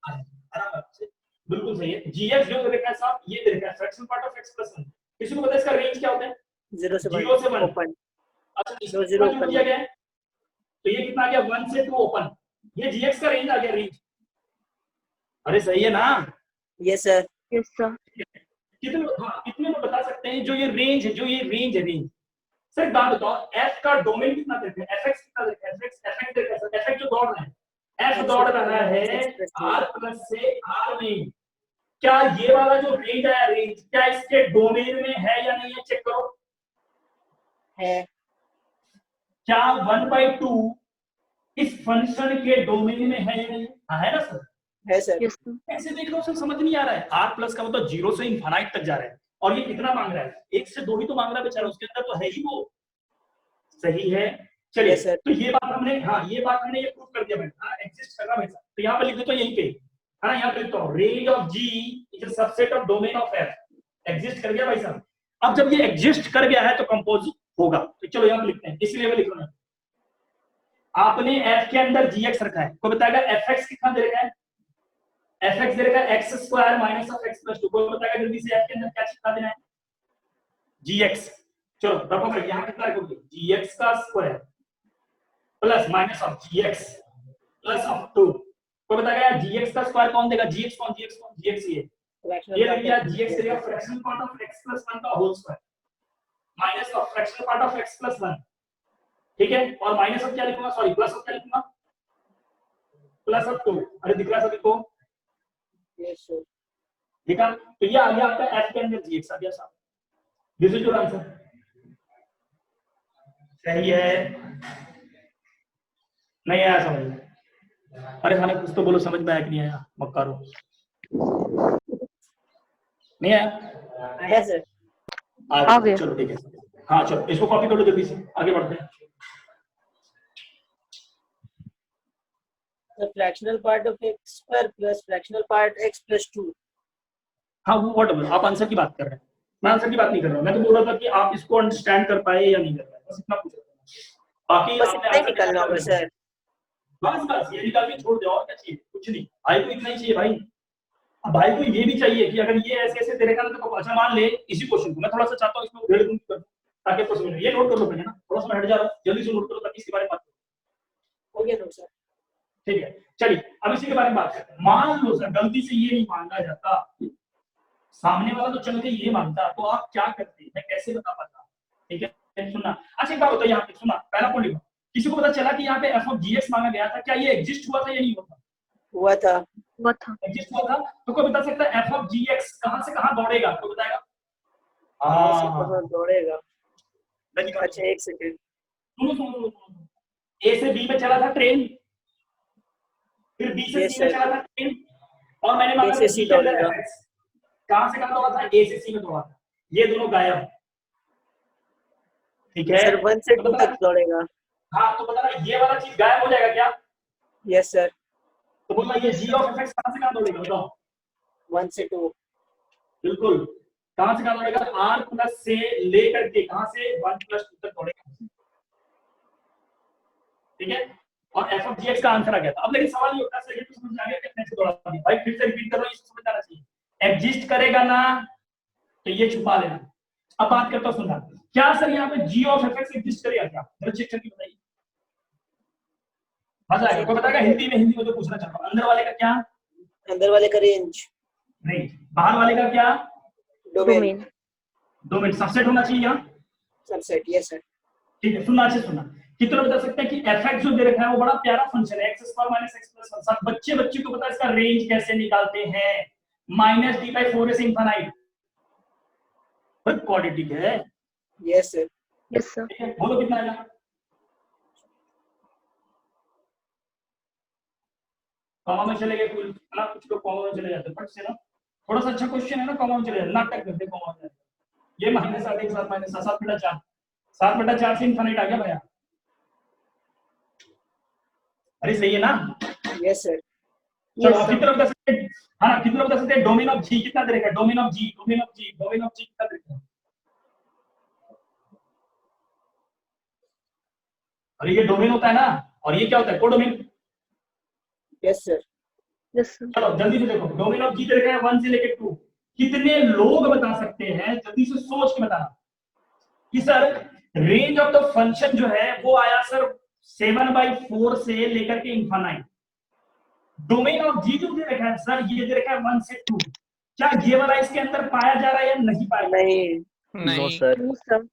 A: आराम से, बिल्कुल सही है। जीएक्स जो दे रखा है साहब, ये दे रखा है fractional part of x plus 1। किसी को पता है इसका रेंज क्या होता है?
B: 0 से 1 ओपन।
A: अच्छा, इसको 0 ओपन दिया गया है, तो ये कितना आ गया, 1 से 2 ओपन, ये जीएक्स का रेंज आ गया, रेंज। अरे सही है ना?
B: Yes sir.
D: Yes sir.
A: कितने में बता सकते हैं जो ये रेंज है, रेंज। सर एक बात बताओ, f का डोमेन कितना देते हैं, fx कितना देते हैं, fx देते हैं सर, fx जो दौड़ रहा है, f दौड़ रहा है r प्लस से r में, क्या ये वाला जो रेंज आया, रेंज क्या इसके डोमेन में है या नहीं है, चेक करो।
B: है।
A: क्या 1/2 इस फंक्शन के डोमेन में है या नहीं? है ना सर?
B: है सर।
D: Yes sir.
A: ऐसे देख लो सर, समझ नहीं आ रहा है, r प्लस का मतलब 0 से इनफाइनाइट तक जा रहा है, और ये कितना मांग रहा है, 1 से 2 ही तो मांग रहा है बेचारा, उसके अंदर तो है ही वो। सही है, चलिए
B: yes,
A: तो ये बात हमने, हाँ ये बात हमने ये प्रूव कर दिया मैंने, हाँ एग्जिस्ट कर रहा है। तो यहाँ पे लिख देता हूँ यहीं पे, हाँ यहाँ पे लिखता हूँ, range of g is a subset of domain of f। Exist कर गया भाई साहब। अब जब ये एग्जिस्ट कर गया है तो कंपोज होगा, तो चलो यहाँ पे लिखते हैं, इसलिए मैं लिख रहा हूँ, आपने f के अंदर gx रखा है, कोई बताएगा fx कितना दे रखा है, fx दे रखा है x square minus of x plus 2, कोई बताएगा जल्दी से f के अंदर क्या चिपका देना है, gx। चलो रखो भाई, यहाँ कितना रखोगे, gx का square plus minus of gx plus of 2, कोई बताएगा यार gx का स्क्वायर कौन देगा, gx कौन, gx ये लग गया, gx देगा fractional part of x plus 1 का whole square. Minus of fractional part of x plus 1, ठीक है, और माइनस ऑफ क्या लिखूंगा, सॉरी प्लस ऑफ क्या लिखूंगा, प्लस ऑफ 2। अरे दिख रहा है सभी को?
B: Yes sir.
A: दिखा? तो ये आ गया आपका f के अंदर gx आ गया साहब। This is your answer. सही है? नहीं आया समझ? अरे खाने कुछ तो बोलो, समझ में आया कि नहीं आया? मक्कारो नहीं आया?
B: आया सर।
D: आ गया।
A: चलो ठीक है, हाँ चलो इसको कॉपी कर लो जल्दी से, आगे बढ़ते हैं।
B: The fractional part of x square plus fractional part x plus 2.
A: हाँ वो व्हाटएवर, आप आंसर की बात कर रहे हैं, मैं आंसर की बात नहीं कर रहा हूँ। मैं तो बोल रहा था कि आप इसको अंडरस्टैंड कर पाए या नहीं कर पाए, बस इतना पूछ रहा था। बाकी
B: बस
A: आपने
B: इतना ही
A: आंसर
B: निकलना होगा सर।
A: बस बस ये निकाल के छोड़ दो, और क्या चाहिए? कुछ नहीं, भाई को इतना ही चाहिए भाई। अब भाई को ये भी चाहिए कि अगर ये ऐसे ऐसे दे रखा ना, तो अच्छा मान ले इसी क्वेश्चन को मैं थोड़ा सा चाहता हूँ इसमें उधेड़ दूं ताकि आपको समझ में। ये नोट कर लो पहले ना, थोड़ा सा मैं हट जा रहा हूँ, जल्दी से नोट करो ताकि इसके बारे में बात करो।
B: हो गया नोट सर।
A: ठीक है चलिए अब इसी के बारे में बात करते हैं। मान लो सर गलती से ये नहीं मांगा जाता, सामने वाला तो चल के ये मांगता, तो आप क्या करते? मैं कैसे बता पाता? ठीक है सुनना। अच्छा एक बात बताइए, यहाँ पे सुना, पहला पॉइंट लिखो। किसी को पता चला कि यहाँ पे एफ ऑफ जी एक्स मांगा गया था, क्या ये एग्जिस्ट हुआ था या नहीं हुआ था?
B: हुआ था।
D: हुआ था।
A: एग्जिस्ट हुआ था। तो कोई बता सकता है एफ ऑफ जी एक्स कहां से कहां दौड़ेगा? कोई बताएगा?
B: कहाँ दौड़ेगा? अच्छा एक सेकंड।
A: सुनो सुनो सुनो सुनो, ए से बी में चला था ट्रेन, फिर बी से
B: Yes,
A: सी में
B: sir.
A: चला था ट्रेन, और मैंने मांगा
B: A से
A: था
B: C
A: C के अंदर
B: दौड़ेगा।
A: fx। कहां से कहां दौड़ा था? ए से सी में दौड़ा था। ये दोनों गायब, ठीक है?
B: सर 1 से
A: तो
B: 2
A: बता,
B: तक दौड़ेगा।
A: हाँ तो बता ये वाला चीज गायब हो जाएगा क्या?
B: Yes sir.
A: तो बोलना ये g ऑफ fx कहां से कहां दौड़ेगा बताओ?
B: 1 से 2।
A: बिल्कुल, कहां से कहां दौड़ेगा? r प्लस से लेकर के कहां से 1 प्लस 2 तक दौड़ेगा, ठीक है? और f ऑफ gx का आंसर आ गया था। अब लेकिन सवाल ये उठा सर, ये तो समझ आ गया कि कैसे दौड़ा दिया भाई, फिर से रिपीट करो, ये समझ आना चाहिए। एग्जिस्ट करेगा ना तो ये छुपा लेना। अब बात करता हूं, सुनना क्या सर यहाँ पे g ऑफ fx एग्जिस्ट करेगा क्या? जरा चेक करके बताइए, मजा आएगा। कोई बताएगा हिंदी में जो पूछना चाहता हूं? अंदर वाले का क्या?
B: अंदर वाले का रेंज।
A: नहीं, बाहर वाले का क्या?
B: डोमेन।
A: डोमेन सबसेट होना चाहिए यहाँ,
B: सबसेट। Yes sir.
A: ठीक है? सुनना अच्छे सुनना। कितना बता सकते हैं कि fx जो दे रखा है वो बड़ा प्यारा फंक्शन है, x square minus x plus 1। सब बच्चे को पता है इसका रेंज कैसे निकालते हैं? माइनस डी बाई 4 से इंफिनिट, पर क्वाड्रेटिक है।
B: Yes sir.
D: Yes sir.
A: ठीक है, बोलो कितना आएगा? कॉमा में चले गए कुल ना, कुछ लोग कॉमा में चले जाते हैं फट से ना। थोड़ा सा अच्छा क्वेश्चन है ना, कॉमा में चले जाते, नाटक करते कॉमा में। ये माइनस 8 एक साथ माइनस 7 बटा 4, 7 बटा 4 से इंफिनिट आ गया भैया। अरे सही है ना?
B: Yes sir.
A: चलो कितने लोग बता सकते हैं? हाँ कितने लोग बता सकते हैं डोमेन ऑफ जी कितना दे रखा है? डोमेन ऑफ जी कितना दे रखा है? अरे ये डोमेन होता है ना, और ये क्या होता है? Codomain.
B: Yes sir.
D: Yes sir.
A: चलो जल्दी से देखो, डोमेन ऑफ जी दे रखा है 1 से लेकर 2। कितने लोग बता सकते हैं? जल्दी से सोच के बताना कि sir range of the function जो है वो आया सर 7/4 से लेकर के इंफिनिट। डोमेन ऑफ जी जो दे रखा है सर, ये दे रखा है 1 से 2। क्या ये वाला इसके अंदर पाया जा रहा है या नहीं पाया जा रहा है?
B: नहीं।
C: नो
E: नहीं
C: सर।
D: No sir.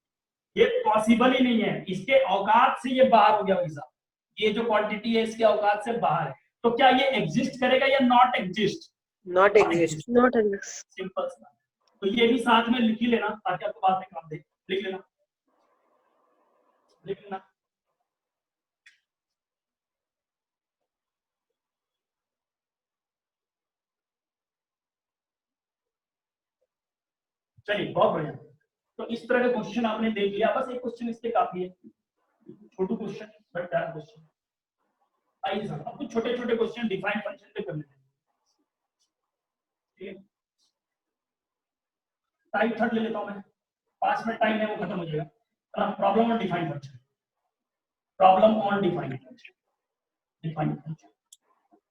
A: ये पॉसिबल ही नहीं है, इसके औकात से ये बाहर हो गया भाई साहब। ये जो क्वांटिटी है इसके औकात से बाहर है। तो क्या ये एग्जिस्ट करेगा या not exist?
B: Not exist.
D: Not exist.
A: Simple सा। तो ये भी साथ में लिख ही लेना ताकि आपको बाद में काम दे। लिख लेना, लिख लेना। चलिए बहुत बढ़िया। तो इस तरह का क्वेश्चन आपने देख लिया, बस एक क्वेश्चन इसके काफी है, छोटू क्वेश्चन बट प्यारा क्वेश्चन। आइए सर अब कुछ छोटे छोटे क्वेश्चन डिफाइन फंक्शन पे कर लेते हैं, ठीक है? टाइम थर्ड ले लेता हूं मैं, 5 मिनट टाइम है वो खत्म हो जाएगा। Problem on define function, problem on define function, define function,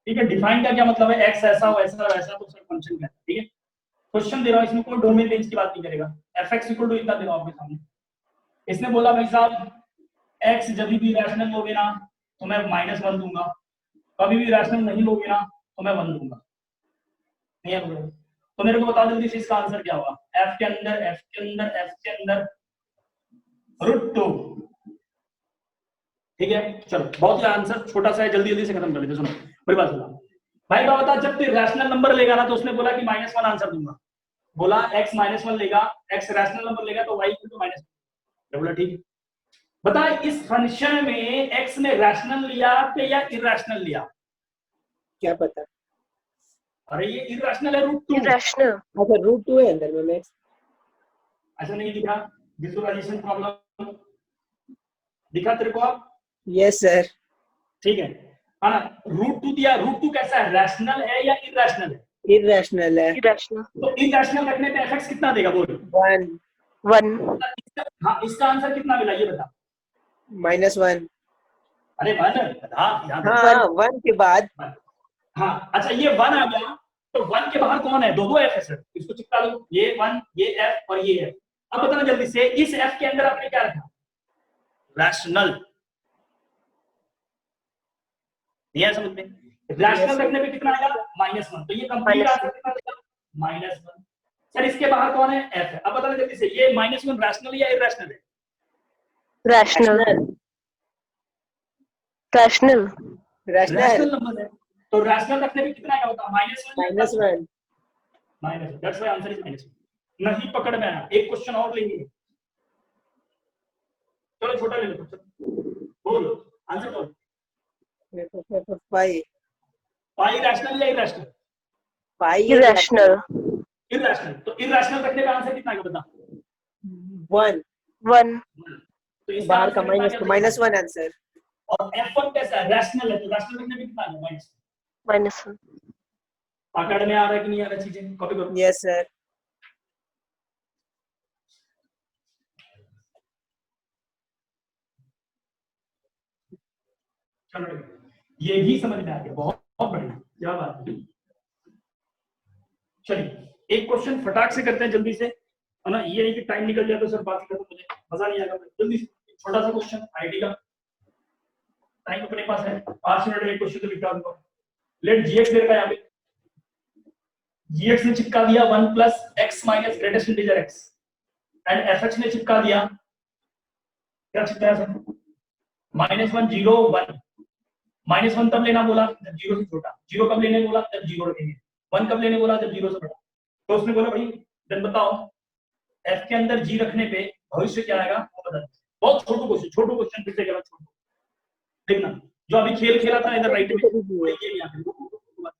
A: ठीक है? डिफाइन का क्या मतलब है? एक्स ऐसा वैसा वैसा तो सर फंक्शन कहते हैं, ठीक है? क्वेश्चन दे रहा हूं, इसमें कोई डोमेन रेंज की बात नहीं करेगा। fx इक्वल टू इतना दे रहा हूं आपके सामने। इसने बोला भाई साहब x जब भी रैशनल लोगे ना तो मैं -1 दूंगा, कभी भी रैशनल नहीं लोगे ना तो मैं 1 दूंगा। नहीं है बोलो तो मेरे को बता जल्दी से इसका आंसर क्या होगा? f के अंदर √2। ठीक है, चलो बहुत ही आंसर छोटा सा है, जल्दी जल्दी से खत्म कर लेते। सुनो मेरी बात सुनो भाई, क्या बता, जब तू रैशनल नंबर लेगा ना तो उसने बोला कि -1 आंसर दूंगा, बोला x -1 लेगा, x रैशनल नंबर लेगा तो y इक्वल टू -1, बोला ठीक है। बता इस फंक्शन में x ने रैशनल लिया या इरैशनल लिया?
B: क्या पता।
A: अरे ये इरैशनल है, √2।
D: irrational,
B: अच्छा √2 है अंदर में मैक्स।
A: ऐसा नहीं दिखा? विजुअलाइजेशन प्रॉब्लम दिखा तेरे को? आप
B: यस सर।
A: ठीक है ना, √2 दिया। √2 कैसा है, रैशनल है या इरैशनल है?
B: इरैशनल है।
D: irrational,
A: तो इरैशनल रखने पे fx कितना देगा बोल?
B: 1
D: 1,
A: हाँ, इसका आंसर कितना मिला ये बता।
B: -1।
A: अरे 1, हाँ
B: 1 के बाद
A: हाँ, अच्छा ये 1 आ गया, तो 1 के बाहर कौन है? दो f है सर, इसको चिपका दो, ये 1, ये f और ये f। अब बताना जल्दी से, इस f के अंदर आपने क्या रखा? रैशनल। नहीं है समझ में? रैशनल रखने पे कितना आएगा? -1। तो ये कंप्लीट आंसर कितना देगा? -1। सर इसके बाहर कौन है? f है। अब बताना जल्दी से, ये -1 रैशनल या इरैशनल है?
D: rational, rational,
A: रैशनल नंबर है, तो रैशनल रखने पे कितना आएगा बता? -1।
B: -1।
A: That's why answer is -1। नहीं पकड़ में आया, एक क्वेश्चन और लेंगे। चलो छोटा ले लो, बोल आंसर बोल।
B: 5
A: पाई रैशनल या इरैशनल?
D: irrational,
A: irrational. तो इरैशनल रखने का आंसर कितना आएगा बता?
B: 1
D: 1,
A: तो इसका
B: बाहर का
A: आंसर कितना आएगा?
B: -1 आंसर।
A: और f1 कैसा है? रैशनल है, तो रैशनल रखने पे कितना आएगा?
D: -1,
A: पकड़ में आ रहा है कि नहीं आ रहा चीजें? कॉपी करो।
B: Yes sir.
A: चलो ये भी समझ में आ गया, बहुत बहुत बढ़िया, क्या बात है। चलिए एक क्वेश्चन फटाक से करते हैं जल्दी से, है ना, ये नहीं कि टाइम निकल जाए तो सर बात खत्म हो जाए, मजा नहीं आएगा। जल्दी से छोटा सा क्वेश्चन आईटी का, टाइम अपने पास है 5 मिनट में क्वेश्चन तो निपटा दूंगा। लेट gx दे रखा है यहाँ पे, gx ने चिपका दिया 1 plus x minus greatest integer x, and fx ने चिपका दिया, क्या चिपकाया सर? -1 0 1। -1 तब लेना बोला जब 0 से छोटा, 0 कब लेने बोला जब 0 रखेंगे, 1 कब लेने बोला जब 0 से बड़ा। तो उसने बोला भाई देन बताओ f के अंदर g रखने पे भविष्य क्या आएगा वो बता। बहुत छोटू क्वेश्चन फिर से करा, छोटू देखना, जो अभी खेल खेला था इधर राइट में, ये यहाँ पे।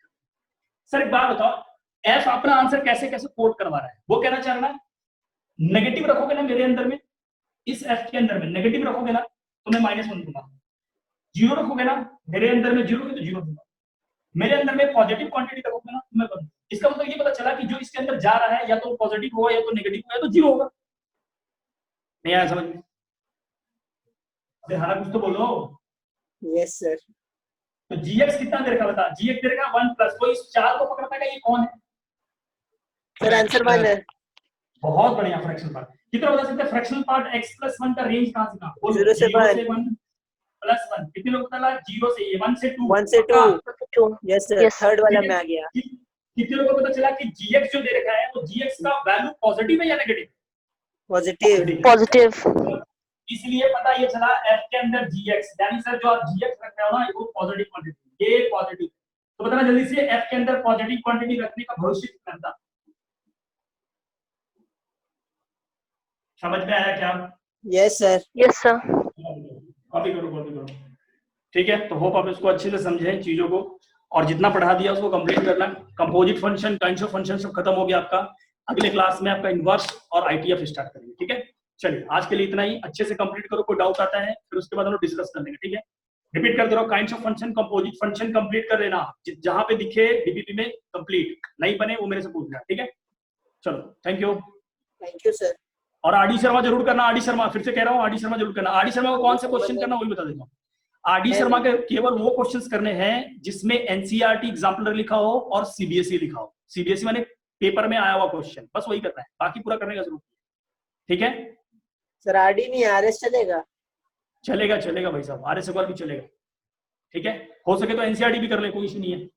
A: सर एक बात बताओ, f अपना आंसर कैसे कैसे कोट करवा रहा है? वो कहना चाह रहा है नेगेटिव रखोगे ना मेरे अंदर में, इस f के अंदर में नेगेटिव रखोगे ना तो मैं -1 दूंगा, 0 रखोगे ना मेरे अंदर में 0 तो 0 दूंगा, मेरे अंदर में पॉजिटिव क्वांटिटी रखोगे ना तो मैं 1। इसका मतलब ये पता चला कि जो इसके अंदर जा रहा है या तो पॉजिटिव होगा या तो नेगेटिव होगा या तो 0 होगा। नहीं आया समझ में? अरे हाँ कुछ तो बोलो।
B: Yes sir.
A: तो gx कितना दे रखा बता? gx दे रखा 1 प्लस, कोई इस 4 को पकड़ पाएगा ये कौन है?
B: सर आंसर 1 है।
A: बहुत बढ़िया, फ्रैक्शनल पार्ट कितना बता सकते हैं? फ्रैक्शनल पार्ट x + 1 का रेंज कहां से कहां?
B: 0 से
A: 1 प्लस 1 कितने लोग पता लगा? 0 से ये 1 से 2,
B: 1 से 2। Yes sir,
D: Yes.
B: थर्ड वाला में आ गया।
A: कितने लोगों को पता चला कि gx जो दे रखा है तो gx का वैल्यू पॉजिटिव है या नेगेटिव?
B: पॉजिटिव।
D: positive,
A: इसलिए पता ये चला f के अंदर gx, यानी सर जो आप gx रख रहे हो ना वो पॉजिटिव क्वांटिटी, ये पॉजिटिव। तो बताना जल्दी से f के अंदर पॉजिटिव क्वांटिटी रखने का भविष्य कितना था? समझ में आया क्या?
B: Yes sir.
D: yes sir,
A: copy करो। ठीक है, तो होप आप इसको अच्छे से समझे चीजों को, और जितना पढ़ा दिया उसको कंप्लीट करना। Composite function, kinds of function सब खत्म हो गया आपका। अगले क्लास में आपका इनवर्स और आईटीएफ स्टार्ट करेंगे। ठीक है, चलिए आज के लिए इतना ही, अच्छे से कंप्लीट करो। कोई डाउट आता है फिर उसके बाद हम लोग डिस्कस कर लेंगे। ठीक है, रिपीट करते रहो, kinds of function, composite function complete कर लेना, जहां पे दिखे डीपीपी में कंप्लीट, नहीं बने वो मेरे से पूछना। ठीक है, चलो थैंक यू
B: सर।
A: और आर डी शर्मा जरूर करना। आर डी शर्मा, फिर से कह रहा हूँ, आर डी शर्मा जरूर करना। आर डी शर्मा को कौन से क्वेश्चन करना वही बता देता हूँ। आर डी शर्मा के केवल वो क्वेश्चंस करने हैं जिसमें एनसीईआरटी एग्जाम्पलर लिखा हो और सीबीएसई लिखा हो। सीबीएसई माने पेपर में आया हुआ क्वेश्चन, बस वही करना है, बाकी पूरा करने का जरूरत नहीं। ठीक है
B: सर, आरडी नहीं आरएस चलेगा?
A: चलेगा भाई साहब, आरएस भी चलेगा। ठीक है, हो सके तो एनसीईआरटी भी कर ले, कोई इशू नहीं है।